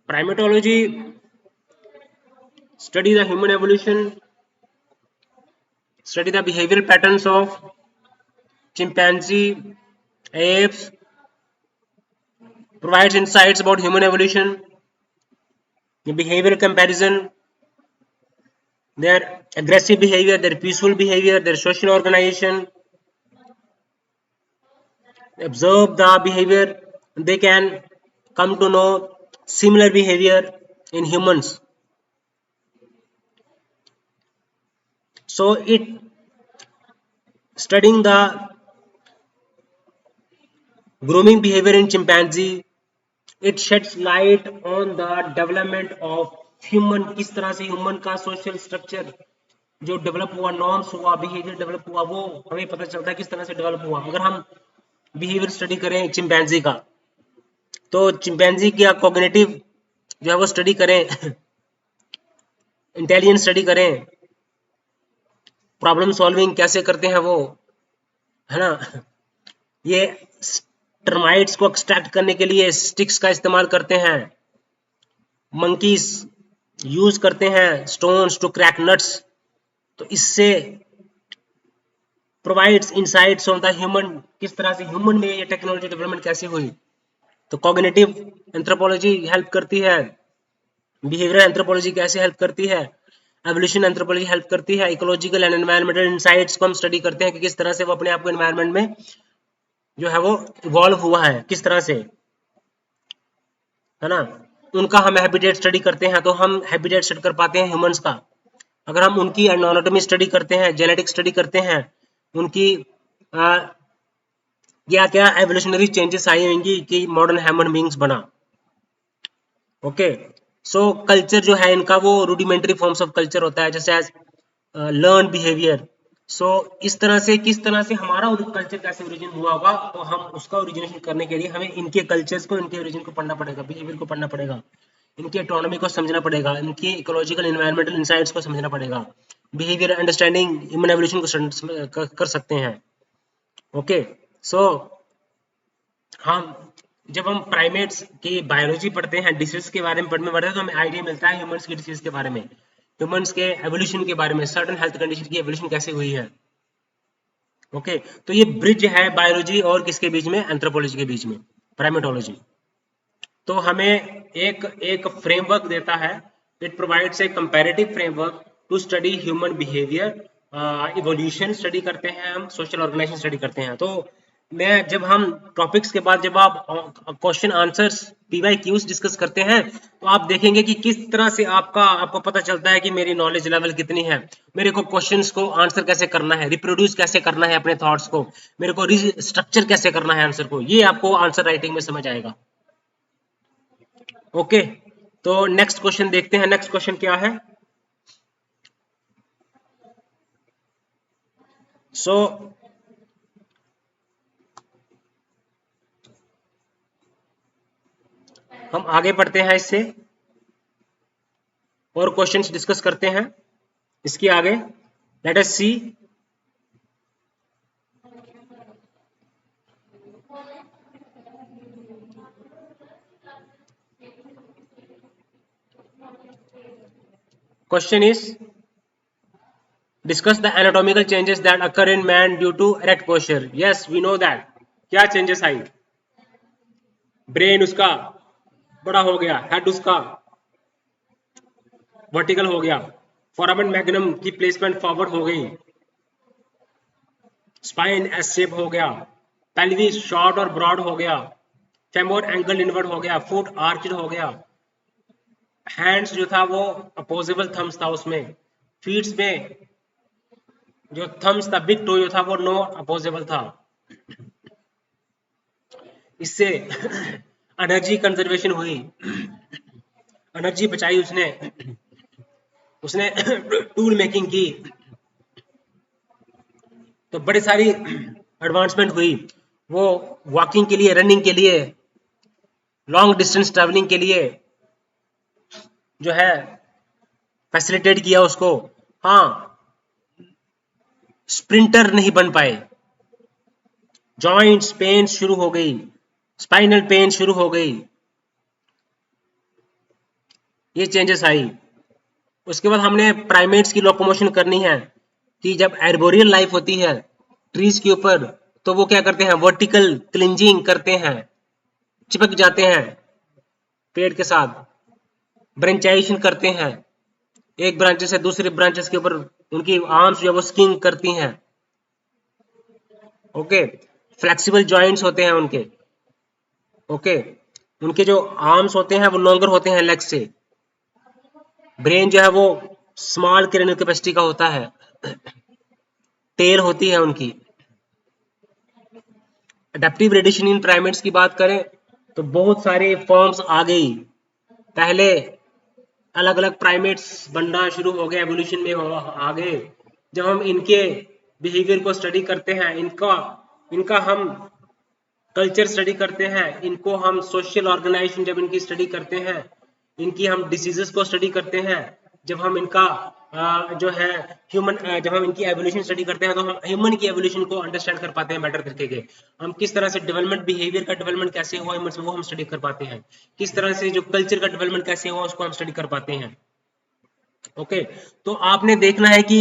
primatology study the human evolution, study the behavioral patterns of chimpanzee, apes, provides insights about human evolution, the behavioral comparison, their aggressive behavior, their peaceful behavior, their social organization, observe the behavior, they can come to know similar behavior in humans. So it studying the grooming behavior in chimpanzee, it sheds light on the development of human, किस तरह से human का social structure जो develop हुआ, norms हुआ, behaviour develop हुआ, वो हमें पता चलता है किस तरह से डेवलप हुआ. अगर हम बिहेवियर स्टडी करें चिंपैंजी का, तो चिंपैंजी का कॉग्निटिव जो है वो स्टडी करें, इंटेलिजेंस स्टडी करें, प्रॉब्लम सॉल्विंग कैसे करते हैं वो, है ना, ये टर्माइट्स को एक्सट्रैक्ट करने के लिए स्टिक्स का इस्तेमाल करते हैं, मंकीज यूज करते हैं स्टोन्स टू क्रैक नट्स. तो इससे provides insights on the human, किस तरह से ह्यूमन में ये टेक्नोलॉजी डेवलपमेंट कैसे हुई। तो कॉग्निटिव एंथ्रोपोलॉजी हेल्प करती है, बिहेवियरल एंथ्रोपोलॉजी कैसे हेल्प करती है, एवोल्यूशन एंथ्रोपोलॉजी हेल्प करती है, इकोलॉजिकल एंड एनवायरमेंटल इनसाइट्स को हम स्टडी करते हैं कि किस तरह से वो अपने आप को एनवायरमेंट में जो है वो इवॉल्व हुआ है, किस तरह से, है ना। उनका हम हैबिटेट स्टडी करते हैं तो हम हैबिटेट स्टडी कर पाते हैं ह्यूमंस का। अगर हम उनकी एनाटॉमी स्टडी करते हैं, जेनेटिक स्टडी करते हैं, उनकी क्या क्या एवोल्यूशनरी चेंजेस आई होंगी कि मॉडर्न ह्यूमन बींग्स बना। ओके, सो कल्चर जो है इनका वो रूडिमेंट्री फॉर्म्स ऑफ कल्चर होता है, जैसे एज लर्न बिहेवियर। सो इस तरह से किस तरह से हमारा कल्चर कैसे ओरिजिन हुआ होगा, तो हम उसका ओरिजिनेशन करने के लिए हमें इनके कल्चर्स को, इनके ओरिजिन को पढ़ना पड़ेगा, बिहेवियर को पढ़ना पड़ेगा, इनकी ऑटोनॉमी को समझना पड़ेगा, इनकी इकोलॉजिकल एनवायरमेंटल इनसाइट्स को समझना पड़ेगा, बिहेवियर अंडरस्टैंडिंग ह्यूमन एवोल्यूशन को कर सकते हैं। ओके, सो हम जब हम प्राइमेट्स की बायोलॉजी पढ़ते हैं, डिसीज के बारे में पढ़ते हैं तो हमें आइडिया मिलता है ह्यूमंस की डिसीज के बारे में, ह्यूमंस के एवोल्यूशन के बारे में, सर्टेन हेल्थ कंडीशन की एवोल्यूशन कैसे हुई है। ओके, तो ये ब्रिज है बायोलॉजी और किसके बीच में, एंथ्रोपोलॉजी के बीच में, प्राइमेटोलॉजी। तो हमें एक एक फ्रेमवर्क देता है, it provides a comparative framework to study human behaviour, evolution study करते हैं हम, सोशल ऑर्गेनाइजेशन स्टडी करते हैं। तो मैं जब हम टॉपिक्स के बाद जब आप question answers P Y Qs discuss करते हैं तो आप देखेंगे कि किस तरह से आपको पता चलता है कि मेरी नॉलेज लेवल कितनी है, मेरे को क्वेश्चंस को आंसर कैसे करना है, रिप्रोड्यूस कैसे करना है अपने थॉट्स को, मेरे को स्ट्रक्चर कैसे करना है आंसर को, ये आपको आंसर राइटिंग में समझ आएगा। ओके, तो नेक्स्ट क्वेश्चन देखते हैं। नेक्स्ट क्वेश्चन क्या है, सो हम आगे पढ़ते हैं इससे और क्वेश्चंस डिस्कस करते हैं इसके आगे। Let us see, question is discuss the anatomical changes that occur in man due to erect posture. Yes, we know that. क्या चेंजेस आई, ब्रेन उसका बड़ा हो गया, हेड उसका वर्टिकल हो गया, फोरामेन मैग्नम की प्लेसमेंट फॉरवर्ड हो गई, स्पाइन एस शेप हो गया, पेल्विस शॉर्ट और ब्रॉड हो गया, फेमोर एंगल इनवर्ड हो गया, फुट आर्चड हो गया, हैंड्स जो था वो अपोजिबल थम्स था उसमें, फीट्स में जो थम्स था, बिग टो जो था वो नो अपोजिबल था। इससे एनर्जी कंजर्वेशन हुई, एनर्जी बचाई उसने उसने टूल मेकिंग की, तो बड़ी सारी एडवांसमेंट हुई। वो वॉकिंग के लिए, रनिंग के लिए, लॉन्ग डिस्टेंस ट्रैवलिंग के लिए जो है फैसिलिटेट किया उसको। हाँ, स्प्रिंटर नहीं बन पाए, जॉइंट्स पेन शुरू हो गई, स्पाइनल पेन शुरू हो गई, ये चेंजेस आई। उसके बाद हमने प्राइमेट्स की लोकोमोशन करनी है कि जब एर्बोरियल लाइफ होती है ट्रीज के ऊपर तो वो क्या करते हैं, वर्टिकल क्लिंजिंग करते हैं, चिपक जाते हैं पेड़ के साथ, ब्रांचाइजेशन करते हैं, एक ब्रांचेस से दूसरे ब्रांचेस के ऊपर उनकी आर्म्स जो है वो स्किंग करती हैं। ओके, फ्लेक्सिबल जॉइंट्स होते हैं उनके। ओके, उनके जो आर्म्स होते हैं वो लॉन्गर होते हैं लेग से। ब्रेन जो है वो स्मॉल क्रेनियल कैपेसिटी का होता है, टेल होती है उनकी। एडेप्टिव रेडिएशन इन प्राइमेट्स की बात करें तो बहुत सारे फॉर्म्स आ गई। पहले अलग अलग प्राइमेट्स बनना शुरू हो गए, एवोल्यूशन में आ गए। जब हम इनके बिहेवियर को स्टडी करते हैं, इनका हम कल्चर स्टडी करते हैं, इनको हम सोशल ऑर्गेनाइजेशन जब इनकी स्टडी करते हैं, इनकी हम डिसीजेस को स्टडी करते हैं, जब हम इनका जो है ह्यूमन जब हम इनकी एवोल्यूशन स्टडी करते हैं तो हम ह्यूमन की एवोल्यूशन को अंडरस्टैंड कर पाते हैं बेटर तरीके के। हम किस तरह से डेवलपमेंट, बिहेवियर का डेवलपमेंट कैसे हुआ ह्यूमन में वो हम स्टडी कर पाते हैं, किस तरह से जो कल्चर का डेवलपमेंट कैसे हुआ उसको हम स्टडी कर पाते हैं। ओके, तो आपने देखना है कि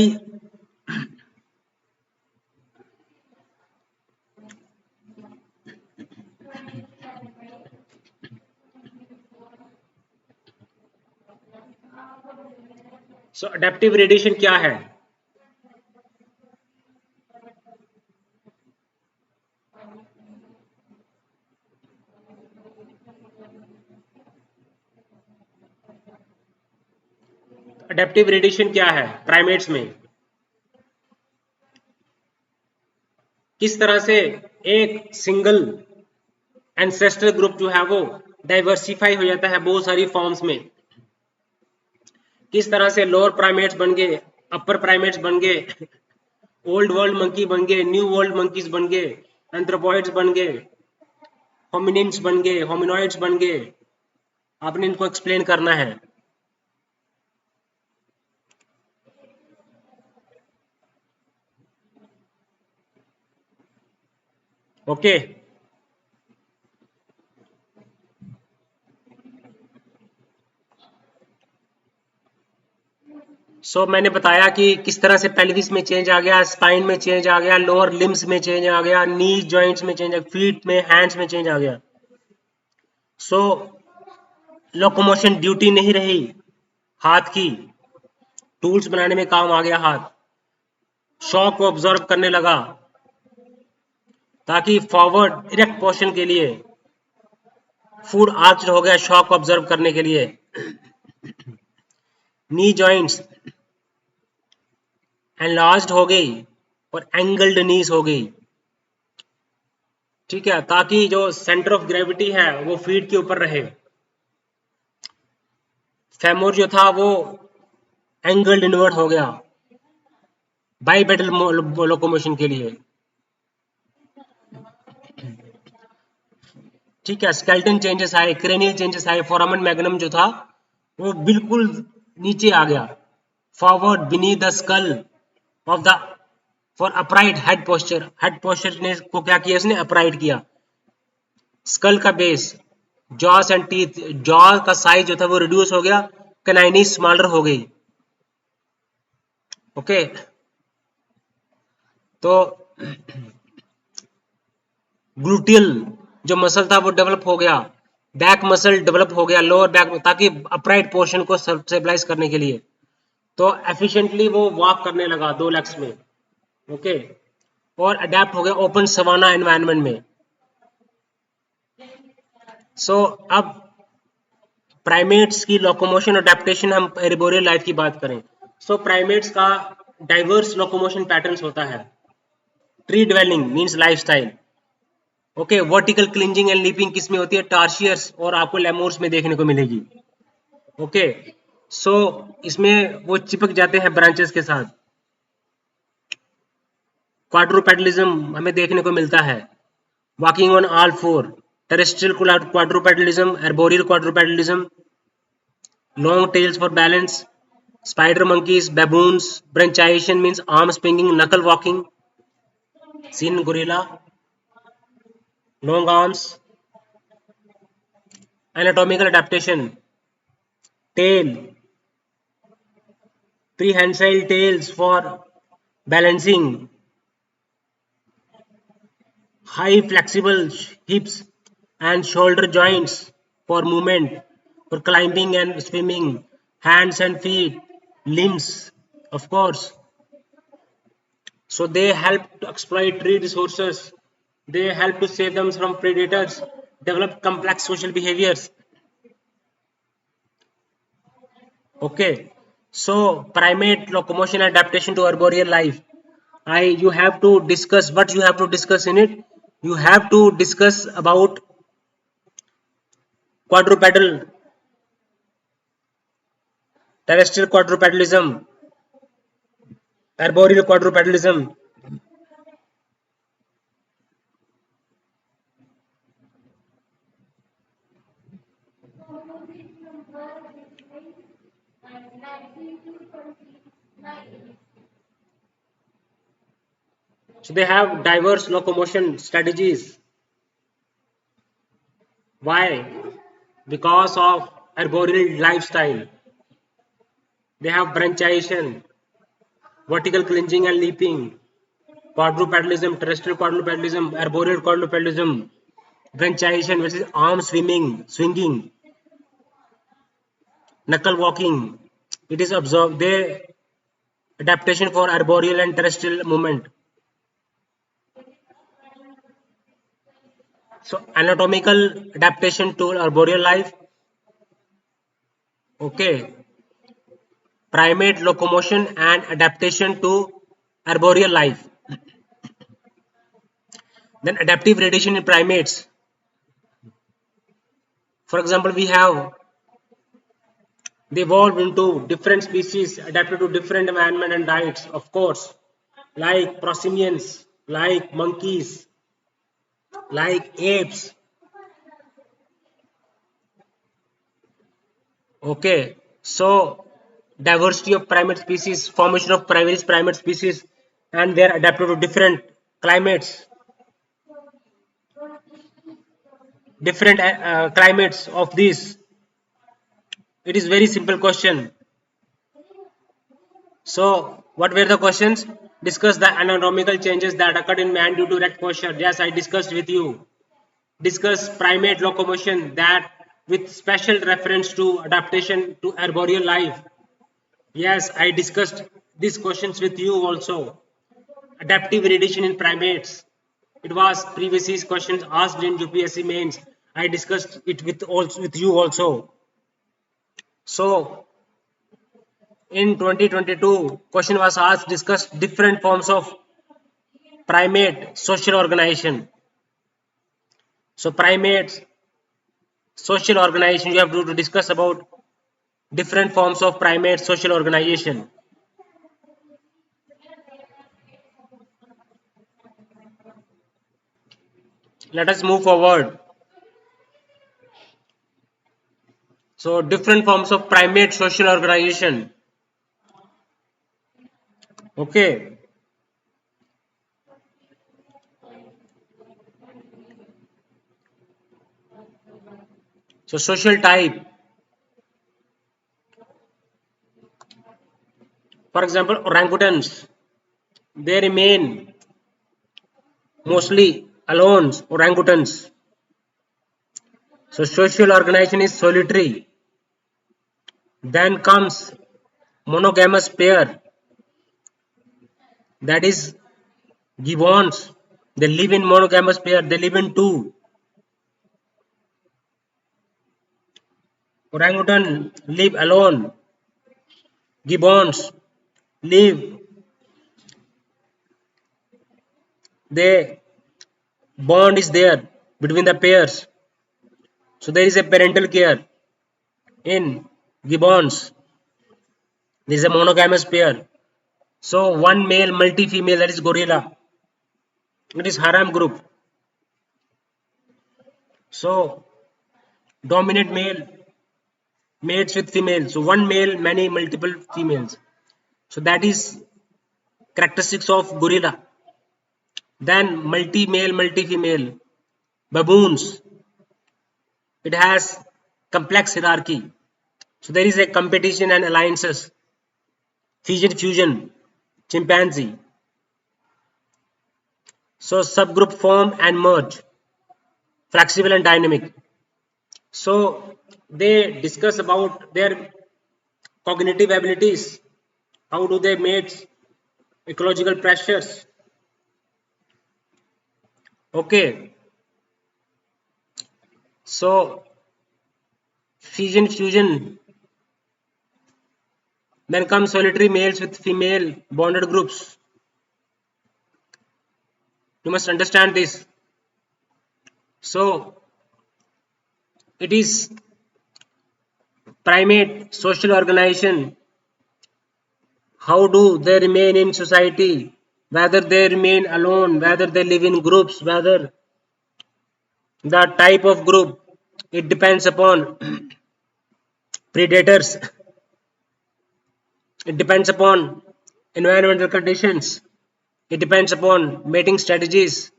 सो अडेप्टिव रेडिएशन क्या है? अडेप्टिव रेडिएशन क्या है प्राइमेट्स में? किस तरह से एक सिंगल एंसेस्टर ग्रुप जो है वो डाइवर्सिफाई हो जाता है बहुत सारी फॉर्म्स में। किस तरह से लोअर प्राइमेट्स बन गए, अपर प्राइमेट्स बन गए, ओल्ड वर्ल्ड मंकी बन गए, न्यू वर्ल्ड मंकीज बन गए, एंथ्रोपॉइड्स बन गए, होमिनिन्स बन गए, होमिनॉइड्स बन गए। आपने इनको एक्सप्लेन करना है। ओके सो मैंने बताया कि किस तरह से पेल्विस में चेंज आ गया, स्पाइन में चेंज आ गया, लोअर लिम्स में चेंज आ गया, नीज जॉइंट्स में चेंज आ गया, फीट में, हैंड्स में चेंज आ गया। सो लोकोमोशन ड्यूटी नहीं रही हाथ की, टूल्स बनाने में काम आ गया हाथ। शॉक को ऑब्जर्व करने लगा ताकि फॉरवर्ड इरेक्ट पोर्शन के लिए फूड आर्च हो गया शॉक को ऑब्जर्व करने के लिए। नी जॉइंट्स एनलार्ज्ड हो गई और एंगल्ड नीज हो गई, ठीक है, ताकि जो सेंटर ऑफ ग्रेविटी है वो फीट के ऊपर रहे। फेमोर जो था वो एंगल्ड इनवर्ट हो गया बाइपेडल लोकोमोशन के लिए, ठीक है। स्केलेटन चेंजेस आए, क्रेनियल चेंजेस आए, फोरामन मैग्नम जो था वो बिल्कुल नीचे आ गया, forward beneath the skull of the for upright head posture. Head posture ने को क्या किया, इसने अपराइट किया। स्कल का base, jaws and teeth, jaw का साइज जो था वो रिड्यूस हो गया, कैनाइनी स्मॉलर हो गई। ओके तो ग्लूटियल जो मसल था वो डेवलप हो गया, बैक मसल डेवलप हो गया लोअर बैक, ताकि अपराइट पोर्शन को स्टेबलाइज करने के लिए। तो एफिशिएंटली वो वॉक करने लगा दो लेग्स में। ओके और अडेप्ट हो गया ओपन सवाना एनवायरनमेंट में। सो अब प्राइमेट्स की लोकोमोशन अडेप्टेशन, हम एर्बोरियल लाइफ की बात करें। सो प्राइमेट्स का डाइवर्स लोकोमोशन पैटर्न्स होता है। Tree dwelling means lifestyle. Okay vertical cleansing and leaping किस में होती है, टार्शियस और आपको लेमोर्स में देखने को मिलेगी। ओके सो इसमें वो चिपक जाते हैं ब्रांचेस के साथ। क्वाड्रूपेडलिज्म हमें देखने को मिलता है, walking on all four, terrestrial quadrupedalism, arboreal quadrupedalism, long tails for balance, spider monkeys, baboons, branchiation means arm swinging, knuckle walking, seen gorilla, long arms, anatomical adaptation, tail, prehensile tails for balancing, high flexible hips and shoulder joints for movement, for climbing and swimming, hands and feet, limbs, of course. So they help to exploit tree resources. They help to save them from predators, develop complex social behaviors. Okay. So primate locomotion adaptation to arboreal life. You have to discuss what you have to discuss in it. You have to discuss about quadrupedal, terrestrial quadrupedalism, arboreal quadrupedalism. So they have diverse locomotion strategies. Why? Because of arboreal lifestyle. They have branchiation, vertical clinging and leaping, quadrupedalism, terrestrial quadrupedalism, arboreal quadrupedalism, branchiation, which is arm swinging, knuckle walking, It is observed. They adaptation for arboreal and terrestrial movement. So anatomical adaptation to arboreal life. Okay. Primate locomotion and adaptation to arboreal life. Then adaptive radiation in primates. For example, we have they evolved into different species adapted to different environment and diets, of course, like prosimians, like monkeys, like apes. Okay, so diversity of primate species, formation of various primate species, and they are adapted to different climates, different climates of these. It is very simple question. So, what were the questions? Discuss the anatomical changes that occurred in man due to erect posture. Yes, I discussed with you. Discuss primate locomotion that with special reference to adaptation to arboreal life. Yes, I discussed these questions with you also. Adaptive radiation in primates. It was previously questions asked in UPSC mains. I discussed it with you also. So in 2022, question was asked discuss different forms of primate social organization. So primates social organization you have to discuss about different forms of primate social organization. Let us move forward. So different forms of primate social organization. Okay. So social type. For example, orangutans. They remain mostly alone. Orangutans. So social organization is solitary. Then comes monogamous pair. That is gibbons. They live in monogamous pair. They live in two. Orangutan live alone. Gibbons live. They bond is there between the pairs. So there is a parental care in gibbons. There is a monogamous pair. So one male, multi female. That is gorilla. It is harem group. So dominant male mates with female. So one male, many multiple females. So that is characteristics of gorilla. Then multi male, multi female. Baboons. It has complex hierarchy. So there is a competition and alliances. Fusion, fusion. Chimpanzee. So subgroup form and merge. Flexible and dynamic. So they discuss about their cognitive abilities. How do they meet ecological pressures? Okay. So fusion, fusion. Then comes solitary males with female bonded groups. You must understand this. So it is primate social organization. How do they remain in society? Whether they remain alone, whether they live in groups, whether the type of group, it depends upon predators. It depends upon environmental conditions. It depends upon mating strategies,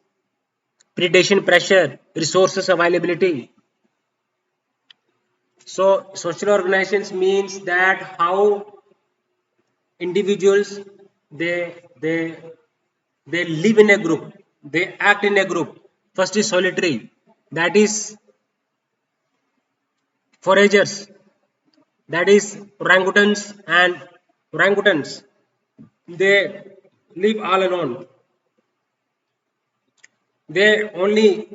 predation pressure, resources availability. So social organizations means that how individuals they they they live in a group, they act in a group. First is solitary, that is foragers. that is orangutans and orangutans. They live all alone. They only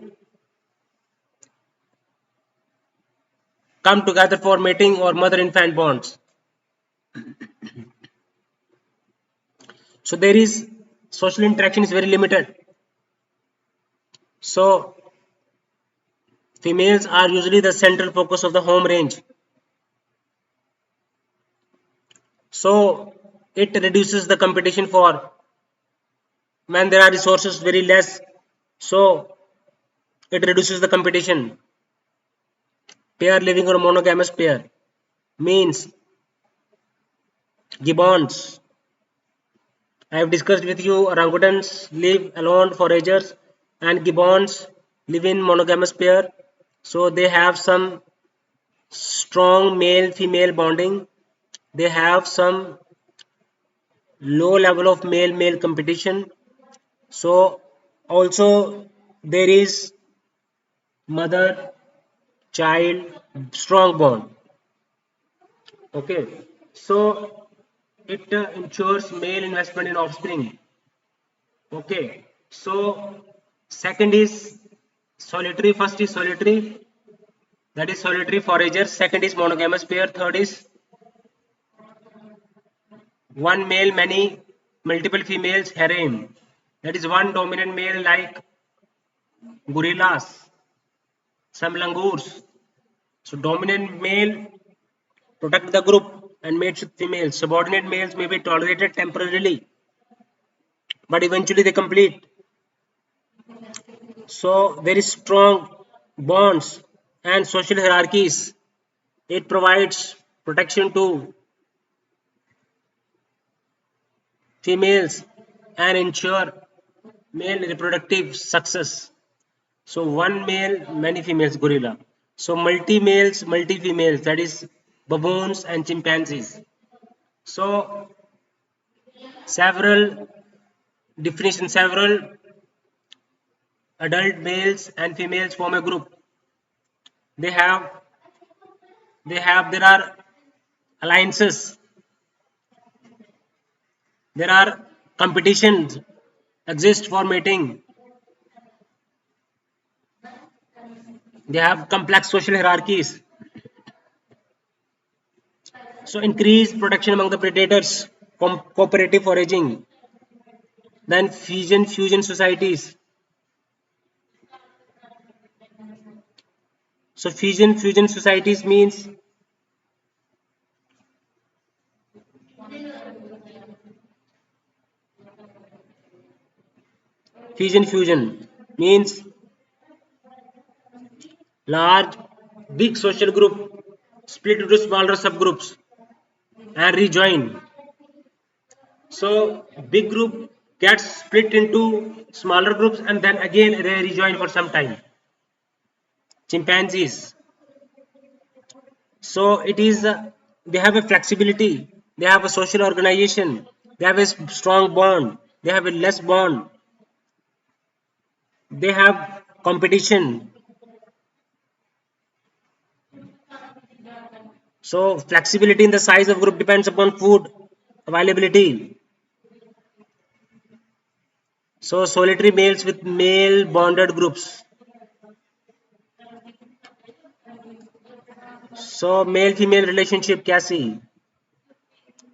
come together for mating or mother-infant bonds. So there is social interaction is very limited. So females are usually the central focus of the home range. So it reduces the competition for when there are resources very less. So it reduces the competition. Pair living or monogamous pair means gibbons. I have discussed with you orangutans live alone foragers and gibbons live in monogamous pair. So they have some strong male female bonding. They have some low level of male male competition. So also there is mother child strong bond. Okay, so it ensures male investment in offspring. Okay, so second is solitary. First is solitary, that is solitary forager. Second is monogamous pair. Third is one male, many multiple females, harem. That is one dominant male like gorillas, some langurs. So dominant male protect the group and mates with females. Subordinate males may be tolerated temporarily, but eventually they complete. So there is strong bonds and social hierarchies. It provides protection to females and ensure male reproductive success. So one male, many females, gorilla. So multi males, multi females, that is baboons and chimpanzees. So several definitions, several adult males and females form a group. They have, there are alliances, there are competitions exist for mating. They have complex social hierarchies. So increased protection among the predators, cooperative foraging, then fusion societies. So fusion societies means fusion means large big social group split into smaller subgroups and rejoin. So big group gets split into smaller groups and then again they rejoin for some time. Chimpanzees. So it is they have a flexibility, they have a social organization, they have a strong bond, they have a less bond, they have competition. So flexibility in the size of group depends upon food availability. So solitary males with male bonded groups. So male female relationship कैसी?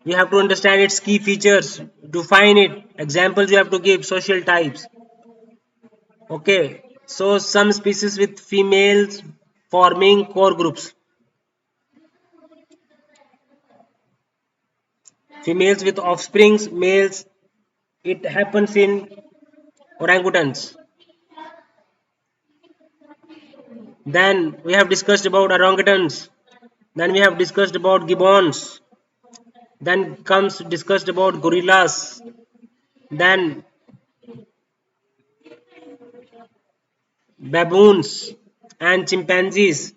You have to understand its key features, define it, examples you have to give, social types. Okay, so some species with females forming core groups. Females with offsprings, males, it happens in orangutans. Then we have discussed about orangutans. Then we have discussed about gibbons. Then comes discussed about gorillas. Then baboons and chimpanzees,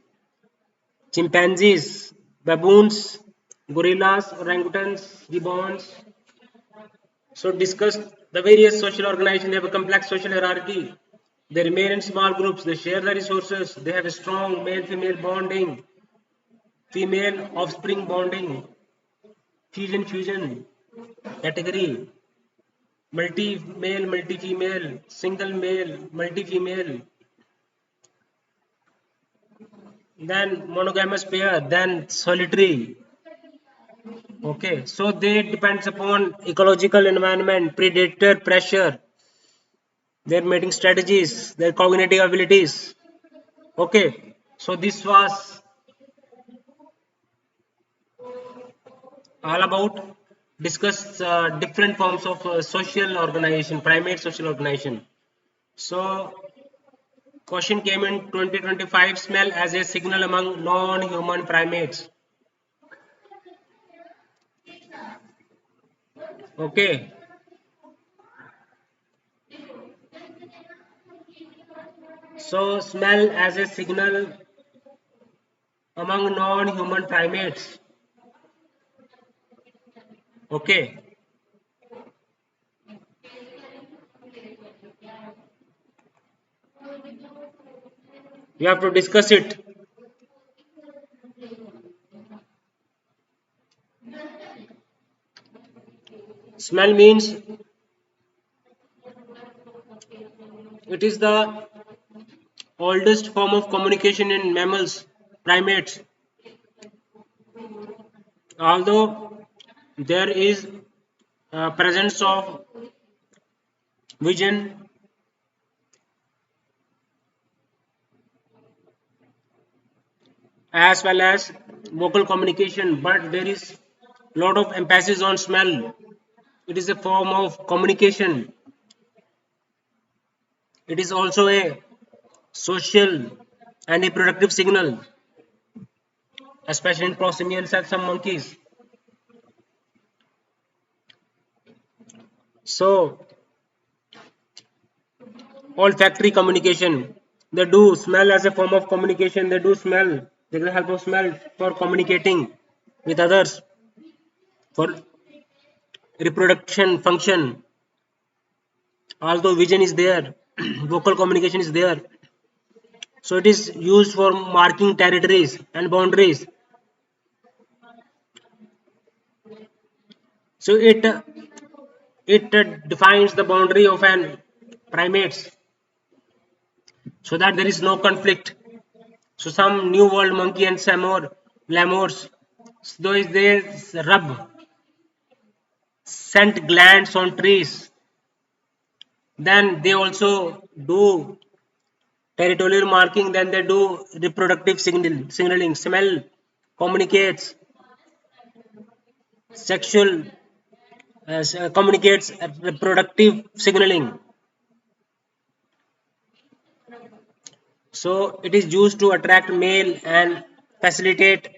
baboons, gorillas, orangutans, gibbons. So discuss the various social organizations. They have a complex social hierarchy. They remain in small groups. They share the resources. They have a strong male-female bonding. female offspring bonding, fusion category, multi male, multi female, single male, multi female, then monogamous pair, then solitary. Okay, so they depends upon ecological environment, predator pressure, their mating strategies, their cognitive abilities. Okay, so this was all about discuss different forms of social organization, primate social organization. So question came in 2025: smell as a signal among non-human primates. Okay, so smell as a signal among non-human primates. Okay, you have to discuss it. Smell means it is the oldest form of communication in mammals, primates. Although there is presence of vision as well as vocal communication, but there is lot of emphasis on smell. It is a form of communication. It is also a social and a productive signal, especially in prosimians and some monkeys. So olfactory communication. They do smell as a form of communication. They do smell. They will help of smell for communicating with others, for reproduction function. Although vision is there, vocal communication is there. So it is used for marking territories and boundaries. So it defines the boundary of an primates so that there is no conflict. So some New World monkey and some more lemurs, those they rub scent glands on trees. Then they also do territorial marking. Then they do reproductive signaling. Smell communicates sexual communicates reproductive signaling. So it is used to attract male and facilitate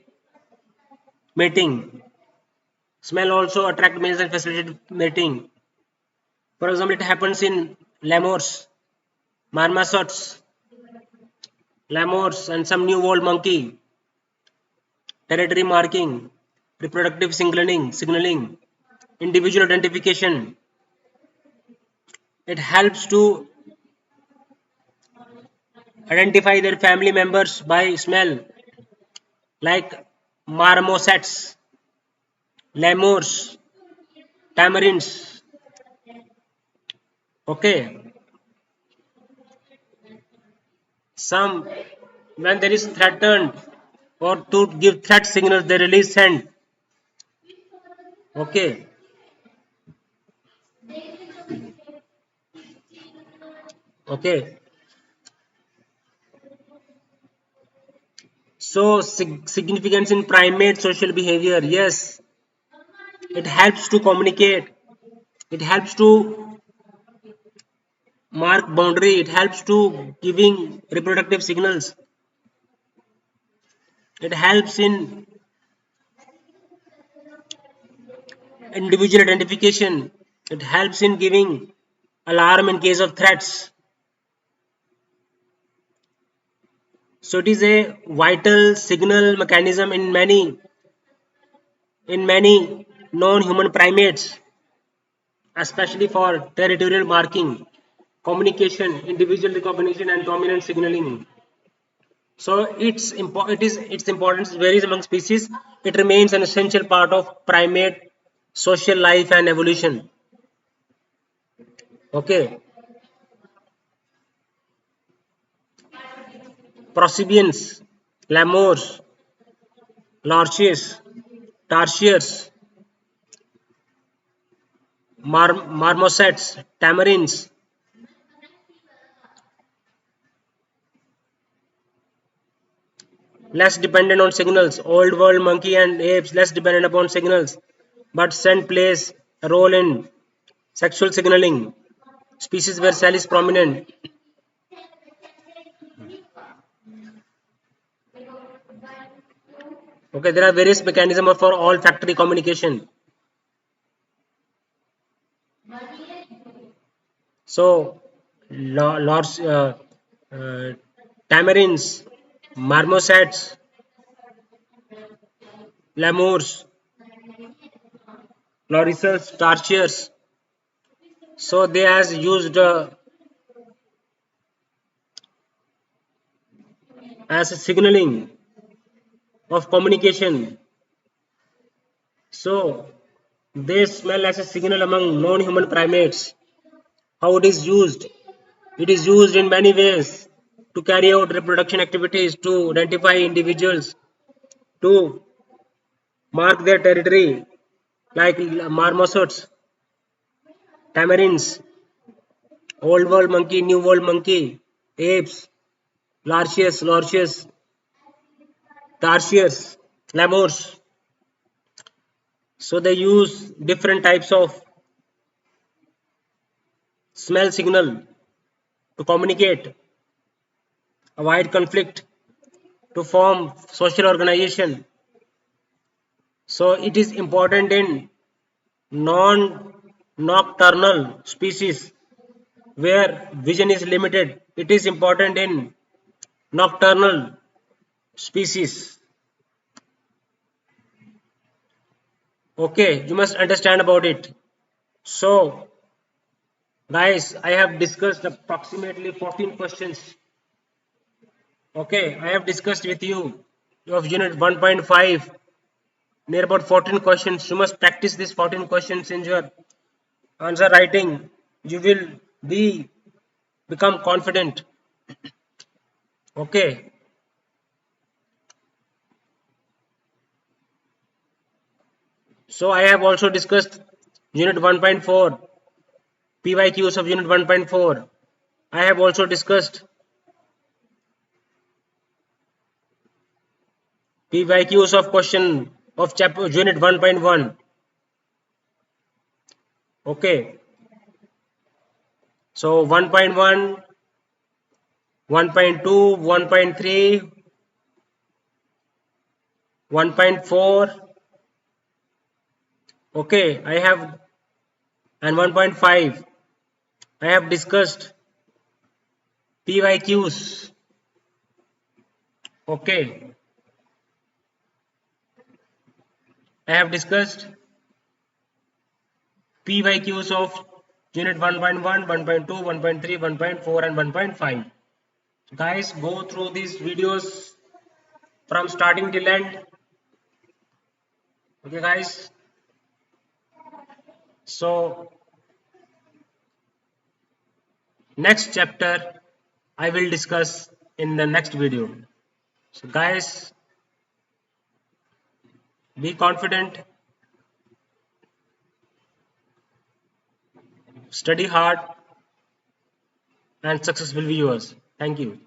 mating. Smell also attract males and facilitate mating. For example, it happens in lemurs, marmosets, lemurs, and some New World monkey. Territory marking, reproductive signaling, individual identification. It helps to identify their family members by smell, like marmosets, lemurs, tamarins. Okay, some when there is threatened or to give threat signals, they release scent. Okay, okay. So significance in primate social behavior. Yes, it helps to communicate. It helps to mark boundary. It helps to giving reproductive signals. It helps in individual identification. It helps in giving alarm in case of threats. So it is a vital signal mechanism in many non-human primates, especially for territorial marking, communication, individual recognition, and dominant signaling. So its importance varies among species. It remains an essential part of primate social life and evolution. Okay, Procyon, lemurs, lorches, tarsiers, marmosets, tamarins. Less dependent on signals. Old world monkey and apes less dependent upon signals, but scent plays a role in sexual signaling. Species where cell is prominent. Okay, there are various mechanisms for olfactory communication. So, lords, uh, tamarins, marmosets, lemurs, loricels, tarsiers. So they has used as a signaling of communication. So they smell as a signal among non-human primates. How it is used? It is used in many ways to carry out reproduction activities, to identify individuals, to mark their territory, like marmosets, tamarins, old world monkey, new world monkey, apes, lorches, tarsiers, lemurs. So they use different types of smell signal to communicate, avoid conflict, to form social organization. So it is important in non-nocturnal species where vision is limited. It is important in nocturnal species. Okay, you must understand about it. So, guys, I have discussed approximately 14 questions. Okay, I have discussed with you of unit 1.5 near about 14 questions. You must practice these 14 questions in your answer writing. You will be become confident. Okay, so I have also discussed unit 1.4 PYQs of unit 1.4. I have also discussed PYQs of question of chapter unit 1.1. Okay, so 1.1, 1.2, 1.3, 1.4. Okay, I have and 1.5. I have discussed PYQs. Okay, I have discussed PYQs of unit 1.1, 1.2, 1.3, 1.4 and 1.5. Guys, go through these videos from starting till end. Okay, guys. So next chapter I will discuss in the next video. So guys, be confident, study hard, and success will be yours. Thank you.